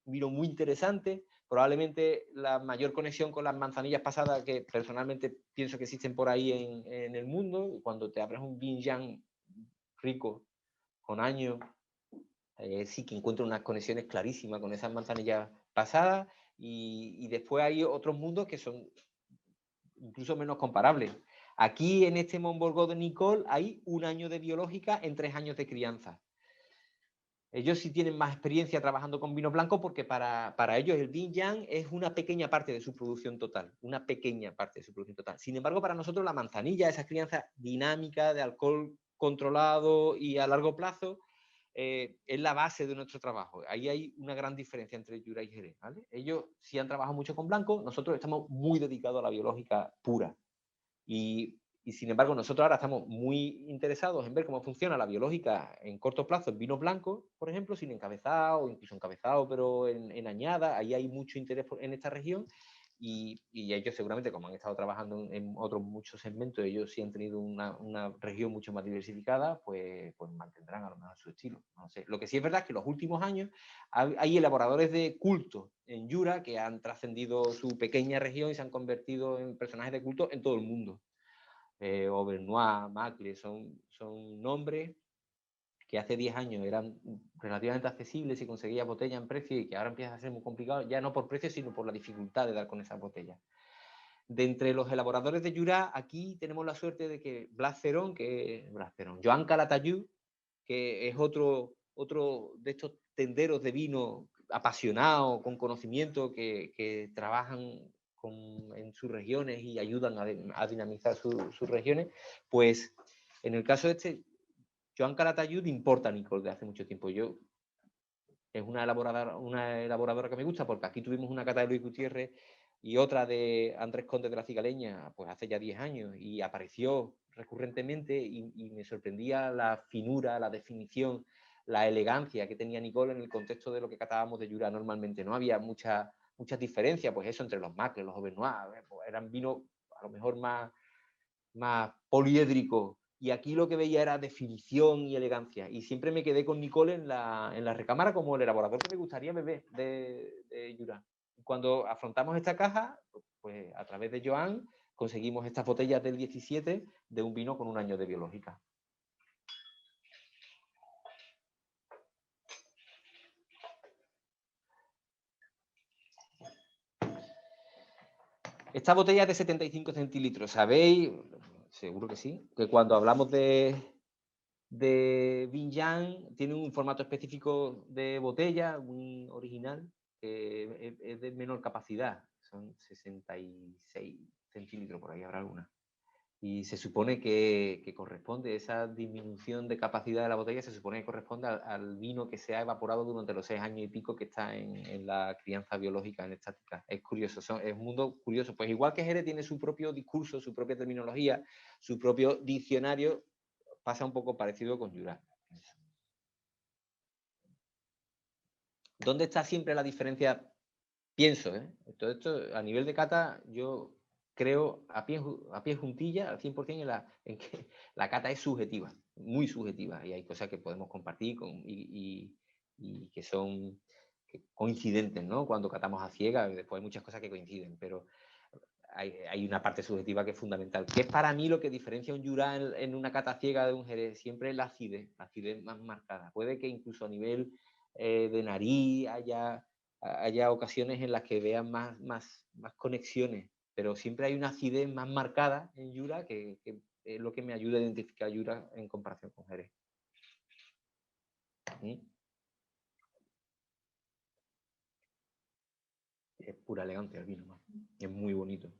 un vino muy interesante, probablemente la mayor conexión con las manzanillas pasadas que personalmente pienso que existen por ahí en el mundo. Cuando te abres un Vinjan rico, con años, sí que encuentro unas conexiones clarísimas con esas manzanillas pasadas y después hay otros mundos que son incluso menos comparables. Aquí en este Montborgo de Nicole hay 1 año de biológica en 3 años de crianza. Ellos sí tienen más experiencia trabajando con vino blanco porque para ellos el Vinjan es una pequeña parte de su producción total, una pequeña parte de su producción total. Sin embargo, para nosotros la manzanilla, esa crianza dinámica de alcohol controlado y a largo plazo, es la base de nuestro trabajo. Ahí hay una gran diferencia entre Jura y Jerez, ¿vale? Ellos sí han trabajado mucho con blanco, nosotros estamos muy dedicados a la biológica pura. Y sin embargo, nosotros ahora estamos muy interesados en ver cómo funciona la biológica en corto plazo en vinos blancos, por ejemplo, sin encabezado, o incluso encabezado, pero en añada. Ahí hay mucho interés en esta región. y ellos seguramente, como han estado trabajando en otros muchos segmentos, ellos sí han tenido una región mucho más diversificada, pues mantendrán a lo mejor su estilo. No sé. Lo que sí es verdad es que en los últimos años hay elaboradores de culto en Jura que han trascendido su pequeña región y se han convertido en personajes de culto en todo el mundo. Auvernois, Macle, son nombres que hace 10 años eran relativamente accesibles y conseguías botella en precio y que ahora empieza a ser muy complicado, ya no por precio, sino por la dificultad de dar con esas botellas. De entre los elaboradores de Jura, aquí tenemos la suerte de que Joan Calatayud, que es otro de estos tenderos de vino apasionados, con conocimiento, que trabajan en sus regiones y ayudan a dinamizar sus regiones, pues en el caso de este, Joan Calatayud importa Nicol de hace mucho tiempo. Es una elaboradora que me gusta, porque aquí tuvimos una cata de Luis Gutiérrez y otra de Andrés Conde de la Cigaleña, pues hace ya 10 años, y apareció recurrentemente y me sorprendía la finura, la definición, la elegancia que tenía Nicol en el contexto de lo que catábamos de Jura normalmente. No había muchas diferencias, pues eso, entre los Macles, los Auvernois, pues eran vinos a lo mejor más poliédricos, y aquí lo que veía era definición y elegancia, y siempre me quedé con Nicole en la recámara como el elaborador que me gustaría beber de Jura. Cuando afrontamos esta caja, pues a través de Joan conseguimos estas botellas del 17 de un vino con 1 año de biológica. Esta botella es de 75 centilitros. ¿Sabéis? Seguro que sí, que cuando hablamos de Viñan tiene un formato específico de botella, muy original, que es de menor capacidad, son 66 centímetros, por ahí habrá alguna. Y se supone que corresponde, esa disminución de capacidad de la botella se supone que corresponde al vino que se ha evaporado durante los 6 años y pico que está en la crianza biológica en estática. Es curioso, es un mundo curioso. Pues igual que Jerez tiene su propio discurso, su propia terminología, su propio diccionario, pasa un poco parecido con Jura. ¿Dónde está siempre la diferencia? Pienso, todo esto a nivel de cata, yo creo a pie juntilla al 100% en que la cata es subjetiva, muy subjetiva, y hay cosas que podemos compartir y que son coincidentes, ¿no? Cuando catamos a ciegas, después hay muchas cosas que coinciden, pero hay una parte subjetiva que es fundamental, que es para mí lo que diferencia un Jura en una cata ciega de un Jerez, siempre es la acidez más marcada. Puede que incluso a nivel de nariz haya ocasiones en las que vean más conexiones, pero siempre hay una acidez más marcada en Jura que es lo que me ayuda a identificar Jura en comparación con Jerez. ¿Sí? Es pura elegancia el vino, ¿no? Es muy bonito.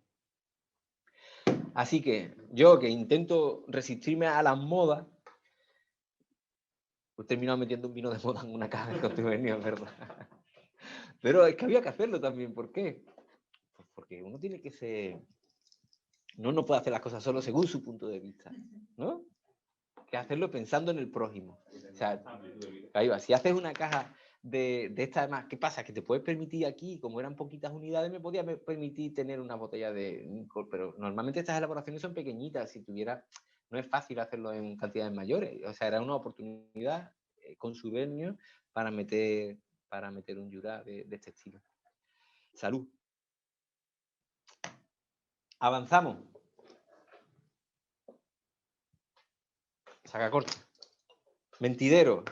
Así que yo, que intento resistirme a las modas, pues he terminado metiendo un vino de moda en una caja de contenido, ¿verdad? Pero es que había que hacerlo también. ¿Por qué? Pues porque uno tiene que ser... No puede hacer las cosas solo según su punto de vista, ¿no? Hay que hacerlo pensando en el prójimo. O sea, ahí va. Si haces una caja de esta, además, ¿qué pasa? Que te puedes permitir aquí, como eran poquitas unidades, me podía permitir tener una botella de Nicol, pero normalmente estas elaboraciones son pequeñitas. Si tuviera, no es fácil hacerlo en cantidades mayores. O sea, era una oportunidad con Subernio para meter un Jura de este estilo. Salud. Avanzamos. Saca corta. Mentidero.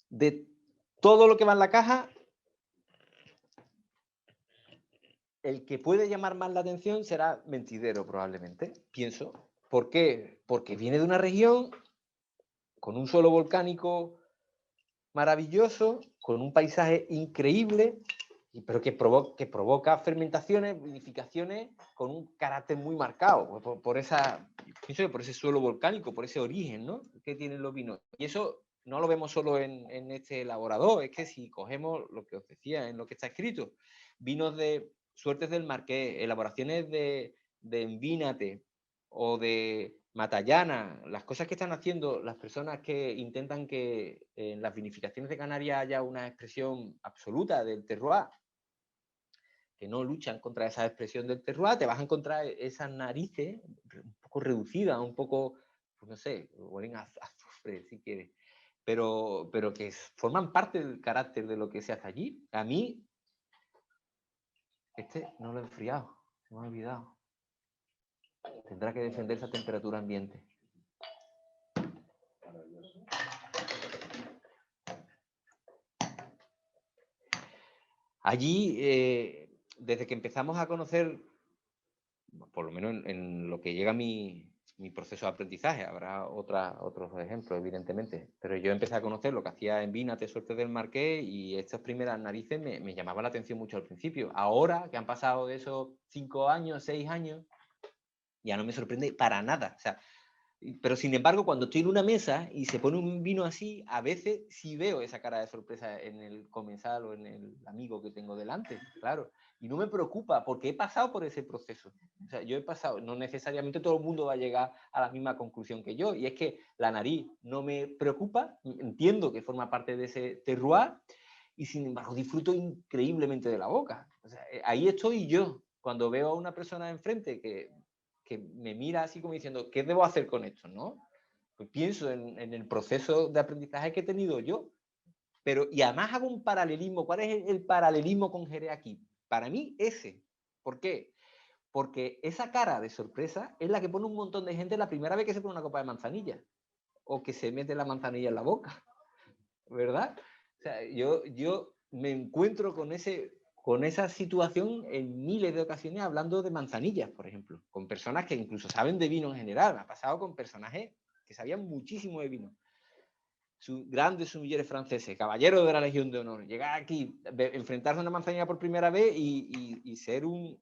De todo lo que va en la caja, el que puede llamar más la atención será Mentidero, probablemente, pienso. ¿Por qué? Porque viene de una región con un suelo volcánico maravilloso, con un paisaje increíble, pero que provoca fermentaciones, vinificaciones con un carácter muy marcado, por ese suelo volcánico, por ese origen, ¿no?, que tienen los vinos. Y eso no lo vemos solo en este elaborador, es que si cogemos lo que os decía, en lo que está escrito, vinos de Suertes del Marqués, elaboraciones de Envínate o de Matallana, las cosas que están haciendo las personas que intentan que en las vinificaciones de Canarias haya una expresión absoluta del terroir, que no luchan contra esa expresión del terroir, te vas a encontrar esas narices un poco reducidas, un poco, pues no sé, huelen a azufre si quieres, pero que forman parte del carácter de lo que se hace allí. A mí, no lo he enfriado, se me ha olvidado. Tendrá que defender esa temperatura ambiente. Allí, desde que empezamos a conocer, por lo menos en lo que llega a mi proceso de aprendizaje, habrá otros ejemplos, evidentemente, pero yo empecé a conocer lo que hacía en Vina, Suerte del Marqués, y estas primeras narices me llamaban la atención mucho al principio. Ahora, que han pasado de esos 5 años, 6 años, ya no me sorprende para nada. O sea, pero sin embargo, cuando estoy en una mesa y se pone un vino así, a veces sí veo esa cara de sorpresa en el comensal o en el amigo que tengo delante, claro. Y no me preocupa porque he pasado por ese proceso. O sea, yo he pasado, no necesariamente todo el mundo va a llegar a la misma conclusión que yo. Y es que la nariz no me preocupa, entiendo que forma parte de ese terroir y sin embargo disfruto increíblemente de la boca. O sea, ahí estoy yo. Cuando veo a una persona enfrente que me mira así como diciendo, ¿qué debo hacer con esto? ¿No? Pues pienso en el proceso de aprendizaje que he tenido yo. Y además hago un paralelismo. ¿Cuál es el paralelismo con Jerez aquí? Para mí, ese. ¿Por qué? Porque esa cara de sorpresa es la que pone un montón de gente la primera vez que se pone una copa de manzanilla. O que se mete la manzanilla en la boca. ¿Verdad? O sea, yo me encuentro con esa situación en miles de ocasiones hablando de manzanillas, por ejemplo, con personas que incluso saben de vino en general. Me ha pasado con personajes que sabían muchísimo de vino. Grandes sumilleres franceses, caballeros de la Legión de Honor, llegar aquí, enfrentarse a una manzanilla por primera vez y ser un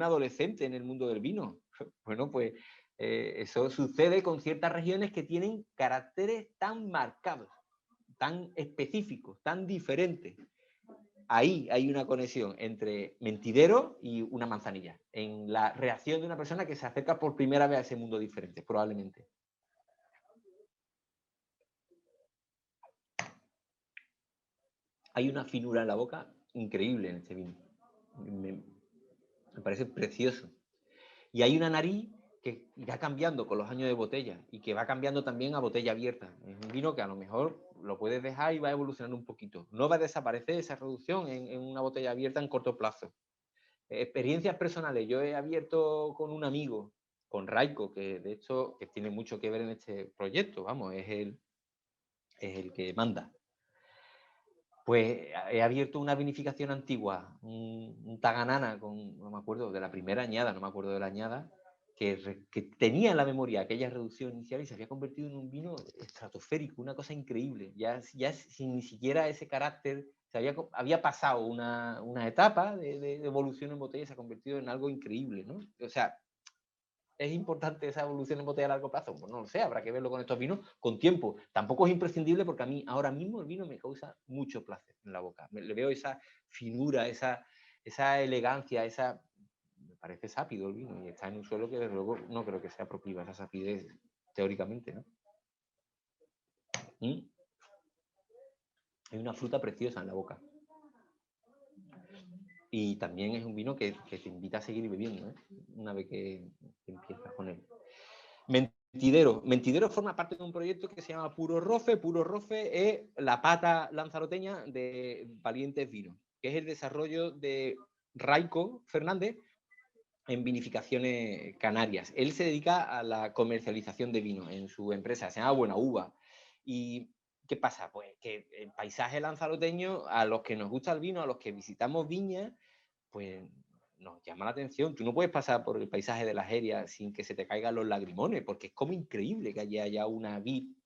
adolescente en el mundo del vino. Bueno, pues eso sucede con ciertas regiones que tienen caracteres tan marcados, tan específicos, tan diferentes. Ahí hay una conexión entre mentidero y una manzanilla, en la reacción de una persona que se acerca por primera vez a ese mundo diferente, probablemente. Hay una finura en la boca increíble en este vino. Me parece precioso. Y hay una nariz que irá cambiando con los años de botella y que va cambiando también a botella abierta. Es un vino que a lo mejor lo puedes dejar y va evolucionando un poquito. No va a desaparecer esa reducción en una botella abierta en corto plazo. Experiencias personales. Yo he abierto con un amigo, con Raiko, que de hecho que tiene mucho que ver en este proyecto, vamos, es el que manda. Pues he abierto una vinificación antigua, un Taganana, no me acuerdo, de la primera añada, no me acuerdo de la añada, que tenía en la memoria aquella reducción inicial y se había convertido en un vino estratosférico, una cosa increíble. Ya sin ni siquiera ese carácter, había pasado una etapa de evolución en botella y se ha convertido en algo increíble, ¿no? O sea, ¿es importante esa evolución en botella a largo plazo? Pues no lo sé, habrá que verlo con estos vinos con tiempo. Tampoco es imprescindible porque a mí ahora mismo el vino me causa mucho placer en la boca. Le veo esa finura, esa elegancia, me parece sápido el vino y está en un suelo que desde luego no creo que sea proclive a esa sapidez teóricamente, ¿no? Hay una fruta preciosa en la boca. Y también es un vino que te invita a seguir bebiendo, ¿eh? Una vez que empiezas con él. Mentidero forma parte de un proyecto que se llama Puro Rofe. Puro Rofe es la pata lanzaroteña de Valientes Vinos, que es el desarrollo de Raiko Fernández en vinificaciones canarias. Él se dedica a la comercialización de vino en su empresa, se llama Buena Uva. ¿Y qué pasa? Pues que el paisaje lanzaroteño, a los que nos gusta el vino, a los que visitamos viñas, pues nos llama la atención. Tú no puedes pasar por el paisaje de la Jeria sin que se te caigan los lagrimones, porque es como increíble que haya una vid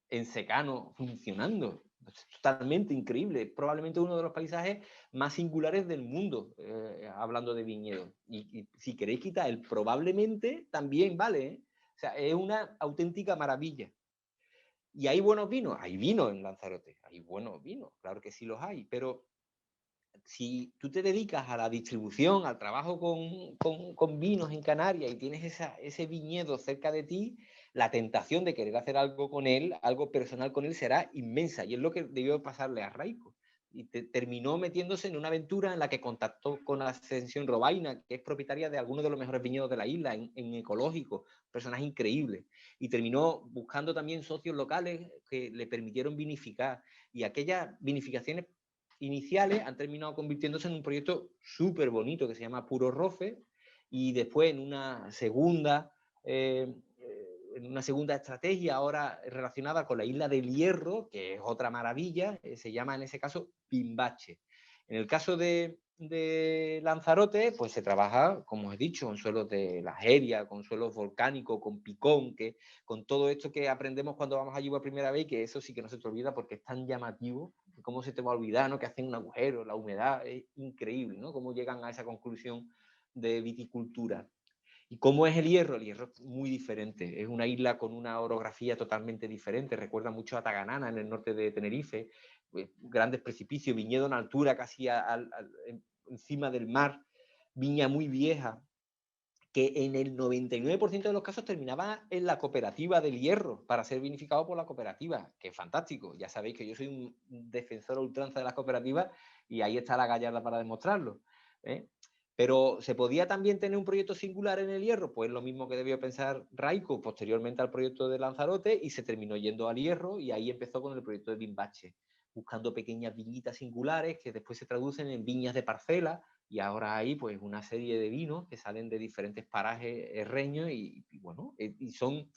en secano funcionando. Es totalmente increíble. Probablemente uno de los paisajes más singulares del mundo, hablando de viñedos. Y si queréis quitar el probablemente, también vale, ¿eh? O sea, es una auténtica maravilla. ¿Y hay buenos vinos? Hay vinos en Lanzarote, hay buenos vinos, claro que sí los hay, pero si tú te dedicas a la distribución, al trabajo con vinos en Canarias y tienes ese viñedo cerca de ti, la tentación de querer hacer algo con él, algo personal con él, será inmensa. Y es lo que debió pasarle a Raico. Y terminó metiéndose en una aventura en la que contactó con Ascensión Robaina, que es propietaria de algunos de los mejores viñedos de la isla, en ecológico, personaje increíble. Y terminó buscando también socios locales que le permitieron vinificar. Y aquellas vinificaciones iniciales han terminado convirtiéndose en un proyecto súper bonito que se llama Puro Rofe, y después en una segunda estrategia ahora relacionada con la isla del Hierro, que es otra maravilla, se llama en ese caso Pimbache. En el caso de Lanzarote, pues se trabaja, como os he dicho, con suelos de lajeria, con suelos volcánicos, con picón, con todo esto que aprendemos cuando vamos allí por primera vez, que eso sí que no se te olvida porque es tan llamativo. ¿Cómo se te va a olvidar, ¿no? Que hacen un agujero, la humedad, es increíble, ¿no? Cómo llegan a esa conclusión de viticultura. ¿Y cómo es el Hierro? El Hierro es muy diferente. Es una isla con una orografía totalmente diferente. Recuerda mucho a Taganana, en el norte de Tenerife. Grandes precipicios, viñedo en altura, casi encima del mar. Viña muy vieja, que en el 99% de los casos terminaba en la cooperativa del Hierro, para ser vinificado por la cooperativa, que es fantástico. Ya sabéis que yo soy un defensor a ultranza de las cooperativas y ahí está la Gallarda para demostrarlo, ¿eh? Pero ¿se podía también tener un proyecto singular en el Hierro? Pues lo mismo que debió pensar Raico posteriormente al proyecto de Lanzarote, y se terminó yendo al Hierro, y ahí empezó con el proyecto de Pimbache, buscando pequeñas viñitas singulares que después se traducen en viñas de parcela. Y ahora hay pues una serie de vinos que salen de diferentes parajes herreños bueno, y son,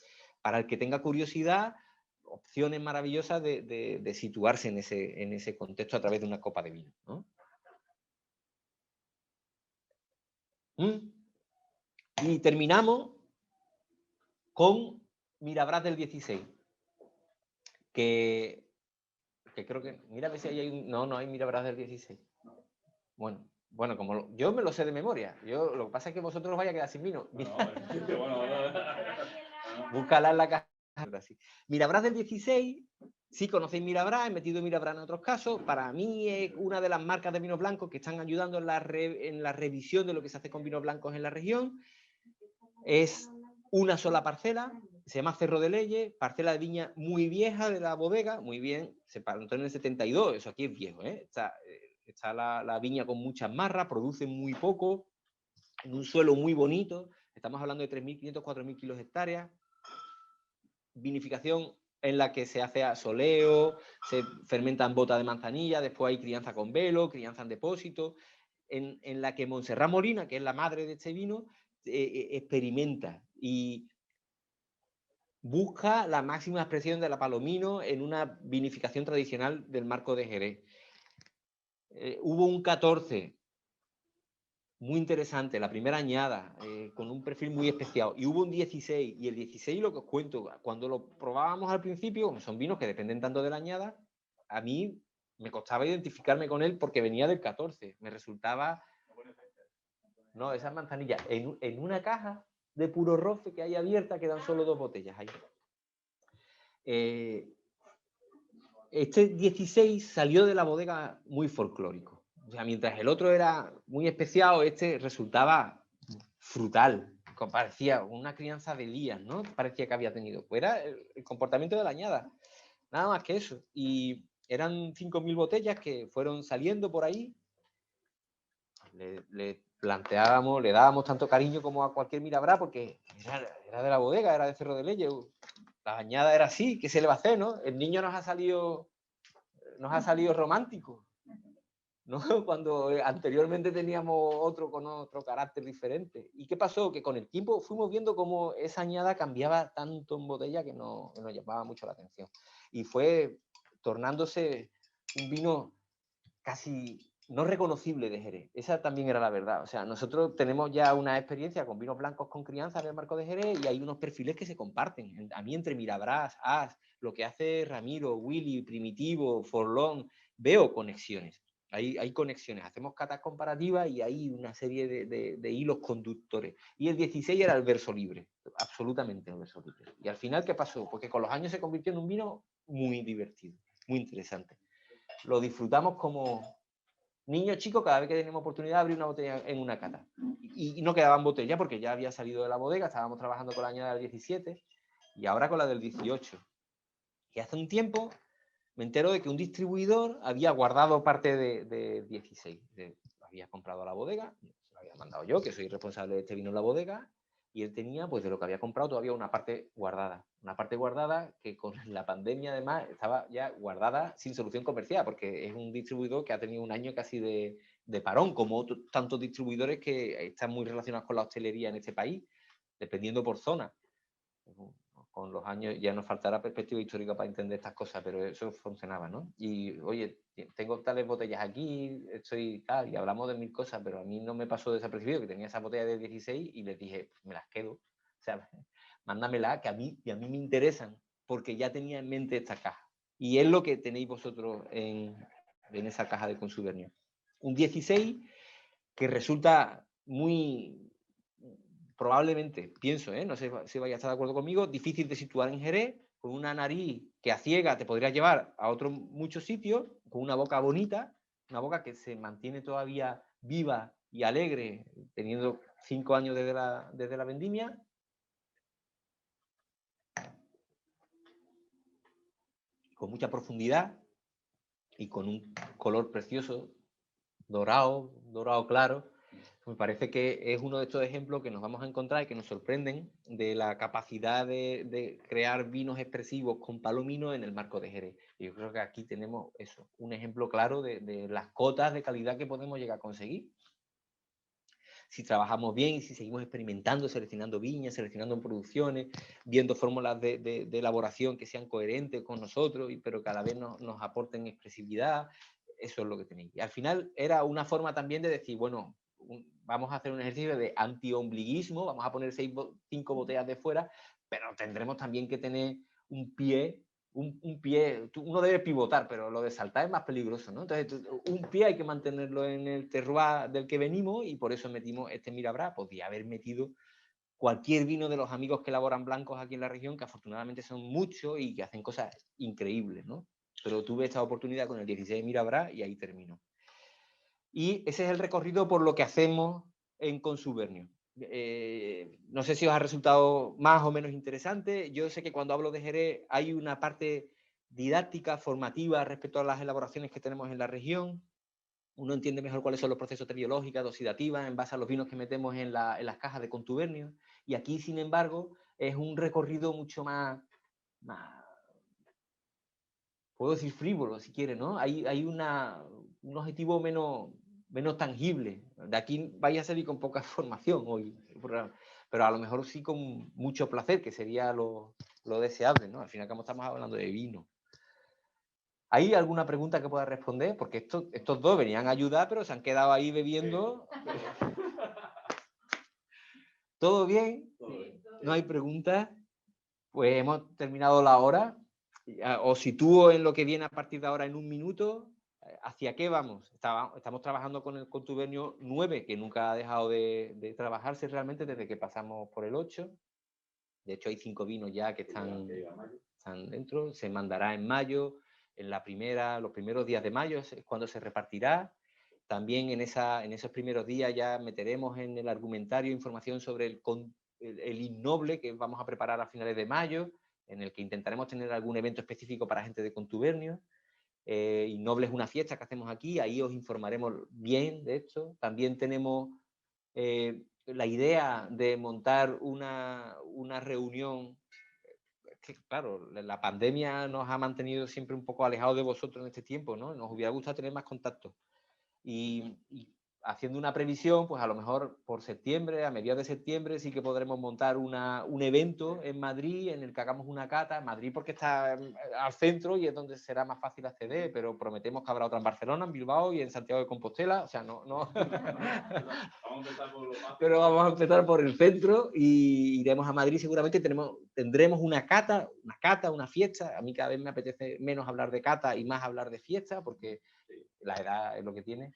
para el que tenga curiosidad, opciones maravillosas de situarse en ese contexto a través de una copa de vino, ¿no? Y terminamos con Mirabrás del 16, que creo que, mira a ver si hay no hay Mirabrás del 16. Bueno, como yo me lo sé de memoria. Lo que pasa es que vosotros os vais a quedar sin vino. Búscala en la caja. Mirabrás del 16, sí conocéis Mirabrás, he metido Mirabrás en otros casos. Para mí es una de las marcas de vinos blancos que están ayudando en la revisión de lo que se hace con vinos blancos en la región. Es una sola parcela, se llama Cerro de Leyes, parcela de viña muy vieja de la bodega, muy bien, se plantó en el 72, eso aquí es viejo, ¿eh? Está la viña con muchas marras, produce muy poco, en un suelo muy bonito, estamos hablando de 3.500, 4.000 kilos hectáreas, vinificación en la que se hace asoleo, se fermenta en bota de manzanilla, después hay crianza con velo, crianza en depósito, en la que Montserrat Molina, que es la madre de este vino, experimenta y busca la máxima expresión de la Palomino en una vinificación tradicional del marco de Jerez. Hubo un 14 muy interesante, la primera añada, con un perfil muy especial, y hubo un 16, y el 16, lo que os cuento, cuando lo probábamos al principio, como son vinos que dependen tanto de la añada, a mí me costaba identificarme con él porque venía del 14, me resultaba... No, esas manzanillas, en una caja de Puro Rofe que hay abierta, quedan solo 2 botellas ahí. Este 16 salió de la bodega muy folclórico. O sea, mientras el otro era muy especial, este resultaba frutal. Parecía una crianza de Elías, ¿no? Parecía que había tenido. Pues era el comportamiento de la añada. Nada más que eso. Y eran 5.000 botellas que fueron saliendo por ahí. Le planteábamos, le dábamos tanto cariño como a cualquier Mirabrás, porque era de la bodega, era de Cerro de Leyes. La añada era así, ¿qué se le va a hacer, no? El niño nos ha salido romántico, ¿no? Cuando anteriormente teníamos otro con otro carácter diferente. ¿Y qué pasó? Que con el tiempo fuimos viendo cómo esa añada cambiaba tanto en botella que nos llamaba mucho la atención. Y fue tornándose un vino casi no reconocible de Jerez. Esa también era la verdad. O sea, nosotros tenemos ya una experiencia con vinos blancos con crianza en el marco de Jerez, y hay unos perfiles que se comparten. A mí, entre Mirabrás, As, lo que hace Ramiro, Willy, Primitivo, Forlón, veo conexiones. Hay conexiones. Hacemos catas comparativas y hay una serie de hilos conductores. Y el 16 era el verso libre, absolutamente el verso libre. Y al final, ¿qué pasó? Porque con los años se convirtió en un vino muy divertido, muy interesante. Lo disfrutamos como niños chicos, cada vez que teníamos oportunidad, abrir una botella en una cata. Y no quedaban botellas porque ya había salido de la bodega, estábamos trabajando con la añada del 17 y ahora con la del 18. Y hace un tiempo me entero de que un distribuidor había guardado parte de 16. Lo había comprado a la bodega, se lo había mandado yo, que soy responsable de este vino en la bodega, y él tenía, pues de lo que había comprado, todavía una parte guardada. Una parte guardada que con la pandemia, además, estaba ya guardada sin solución comercial, porque es un distribuidor que ha tenido un año casi de parón, como tantos distribuidores que están muy relacionados con la hostelería en este país, dependiendo por zona. Con los años ya nos faltará perspectiva histórica para entender estas cosas, pero eso funcionaba, ¿no? Y, oye, tengo tales botellas aquí, estoy tal, y hablamos de 1000 cosas, pero a mí no me pasó desapercibido que tenía esa botella de 16 y les dije, pues me las quedo. O sea, mándamela, que a mí me interesan, porque ya tenía en mente esta caja. Y es lo que tenéis vosotros en esa caja de Consubernio. Un 16 que resulta muy... probablemente, pienso, no sé si vaya a estar de acuerdo conmigo, difícil de situar en Jerez, con una nariz que a ciega te podría llevar a otros muchos sitios, con una boca bonita, una boca que se mantiene todavía viva y alegre, teniendo 5 años desde la vendimia. Con mucha profundidad y con un color precioso, dorado claro. Me parece que es uno de estos ejemplos que nos vamos a encontrar y que nos sorprenden de la capacidad de crear vinos expresivos con palomino en el marco de Jerez. Y yo creo que aquí tenemos eso, un ejemplo claro de las cotas de calidad que podemos llegar a conseguir. Si trabajamos bien y si seguimos experimentando, seleccionando viñas, seleccionando producciones, viendo fórmulas de elaboración que sean coherentes con nosotros, pero que a la vez nos aporten expresividad, eso es lo que tenéis. Y al final era una forma también de decir, bueno, vamos a hacer un ejercicio de anti-ombliguismo, vamos a poner 5 botellas de fuera, pero tendremos también que tener un pie, uno debe pivotar, pero lo de saltar es más peligroso, ¿no? Entonces, un pie hay que mantenerlo en el terroir del que venimos y por eso metimos este Mirabrá. Podría haber metido cualquier vino de los amigos que elaboran blancos aquí en la región, que afortunadamente son muchos y que hacen cosas increíbles, ¿no? Pero tuve esta oportunidad con el 16 Mirabrá y ahí terminó. Y ese es el recorrido por lo que hacemos en Consubernio. No sé si os ha resultado más o menos interesante. Yo sé que cuando hablo de Jerez hay una parte didáctica, formativa respecto a las elaboraciones que tenemos en la región. Uno entiende mejor cuáles son los procesos teriológicos, oxidativas, en base a los vinos que metemos en las cajas de Contubernio. Y aquí, sin embargo, es un recorrido mucho más puedo decir frívolo, si quiere, ¿no? Hay un objetivo menos tangible. De aquí vaya a salir con poca formación hoy, pero a lo mejor sí con mucho placer, que sería lo deseable, ¿no? Al final, como estamos hablando de vino. ¿Hay alguna pregunta que pueda responder? Porque estos dos venían a ayudar, pero se han quedado ahí bebiendo. ¿Todo bien? ¿No hay preguntas? Pues hemos terminado la hora. Os sitúo en lo que viene a partir de ahora en un minuto. ¿Hacia qué vamos? Estamos trabajando con el Contubernio 9, que nunca ha dejado de trabajarse realmente desde que pasamos por el 8. De hecho, hay 5 vinos ya que están dentro. Se mandará en mayo, los primeros días de mayo es cuando se repartirá. También en esos primeros días ya meteremos en el argumentario información sobre el innoble que vamos a preparar a finales de mayo, en el que intentaremos tener algún evento específico para gente de Contubernio. Innoble es una fiesta que hacemos aquí, ahí os informaremos bien de esto. También tenemos la idea de montar una reunión, que claro, la pandemia nos ha mantenido siempre un poco alejados de vosotros en este tiempo, ¿no? Nos hubiera gustado tener más contacto. Y haciendo una previsión, pues a lo mejor por septiembre, a mediados de septiembre, sí que podremos montar un evento en Madrid en el que hagamos una cata. Madrid porque está al centro y es donde será más fácil acceder, pero prometemos que habrá otra en Barcelona, en Bilbao y en Santiago de Compostela. O sea, no. Pero vamos a empezar por el centro y iremos a Madrid. Seguramente tendremos una cata, una fiesta. A mí cada vez me apetece menos hablar de cata y más hablar de fiesta, porque la edad es lo que tiene.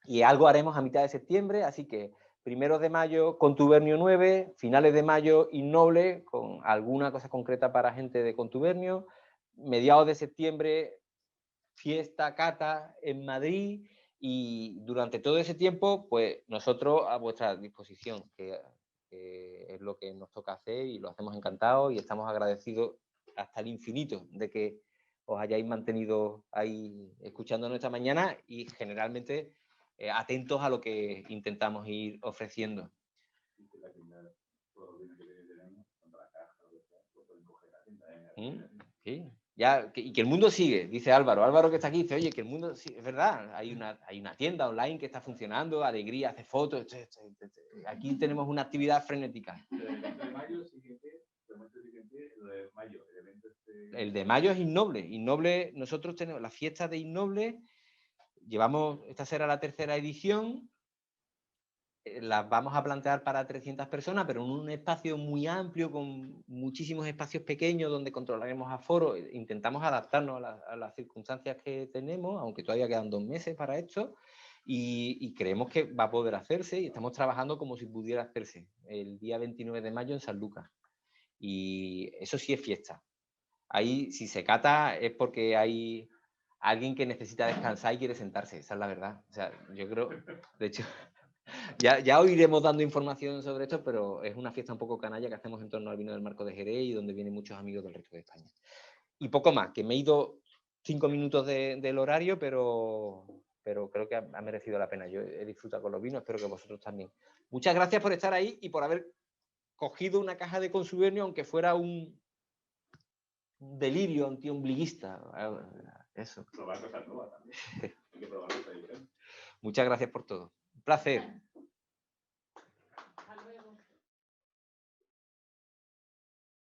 Y algo haremos a mitad de septiembre, así que 1 de mayo, Contubernio 9, finales de mayo, Innoble, con alguna cosa concreta para gente de Contubernio, mediados de septiembre, fiesta, cata en Madrid, y durante todo ese tiempo, pues nosotros a vuestra disposición, que es lo que nos toca hacer y lo hacemos encantados y estamos agradecidos hasta el infinito de que os hayáis mantenido ahí escuchándonos esta mañana y generalmente atentos a lo que intentamos ir ofreciendo. Sí. Ya, y que el mundo sigue, dice Álvaro. Álvaro que está aquí dice, oye, que el mundo sigue, es verdad, hay una tienda online que está funcionando, Alegría hace fotos, aquí tenemos una actividad frenética. El de mayo es Innoble. Innoble, nosotros tenemos las fiestas de Innoble, esta será la 3ª edición, las vamos a plantear para 300 personas, pero en un espacio muy amplio, con muchísimos espacios pequeños donde controlaremos aforo. Intentamos adaptarnos a las circunstancias que tenemos, aunque todavía quedan 2 meses para esto, y creemos que va a poder hacerse y estamos trabajando como si pudiera hacerse el día 29 de mayo en San Lucas. Y eso sí es fiesta. Ahí, si se cata, es porque hay alguien que necesita descansar y quiere sentarse, esa es la verdad. O sea, yo creo, de hecho... Ya os iremos dando información sobre esto, pero es una fiesta un poco canalla que hacemos en torno al vino del Marco de Jerez y donde vienen muchos amigos del resto de España. Y poco más, que me he ido 5 minutos del horario, pero creo que ha merecido la pena. Yo he disfrutado con los vinos, espero que vosotros también. Muchas gracias por estar ahí y por haber cogido una caja de consubernio, aunque fuera un delirio antiombliguista. Eso. Probar cosas nuevas también. Hay que probar cosas diferentes. Muchas gracias por todo. Un placer.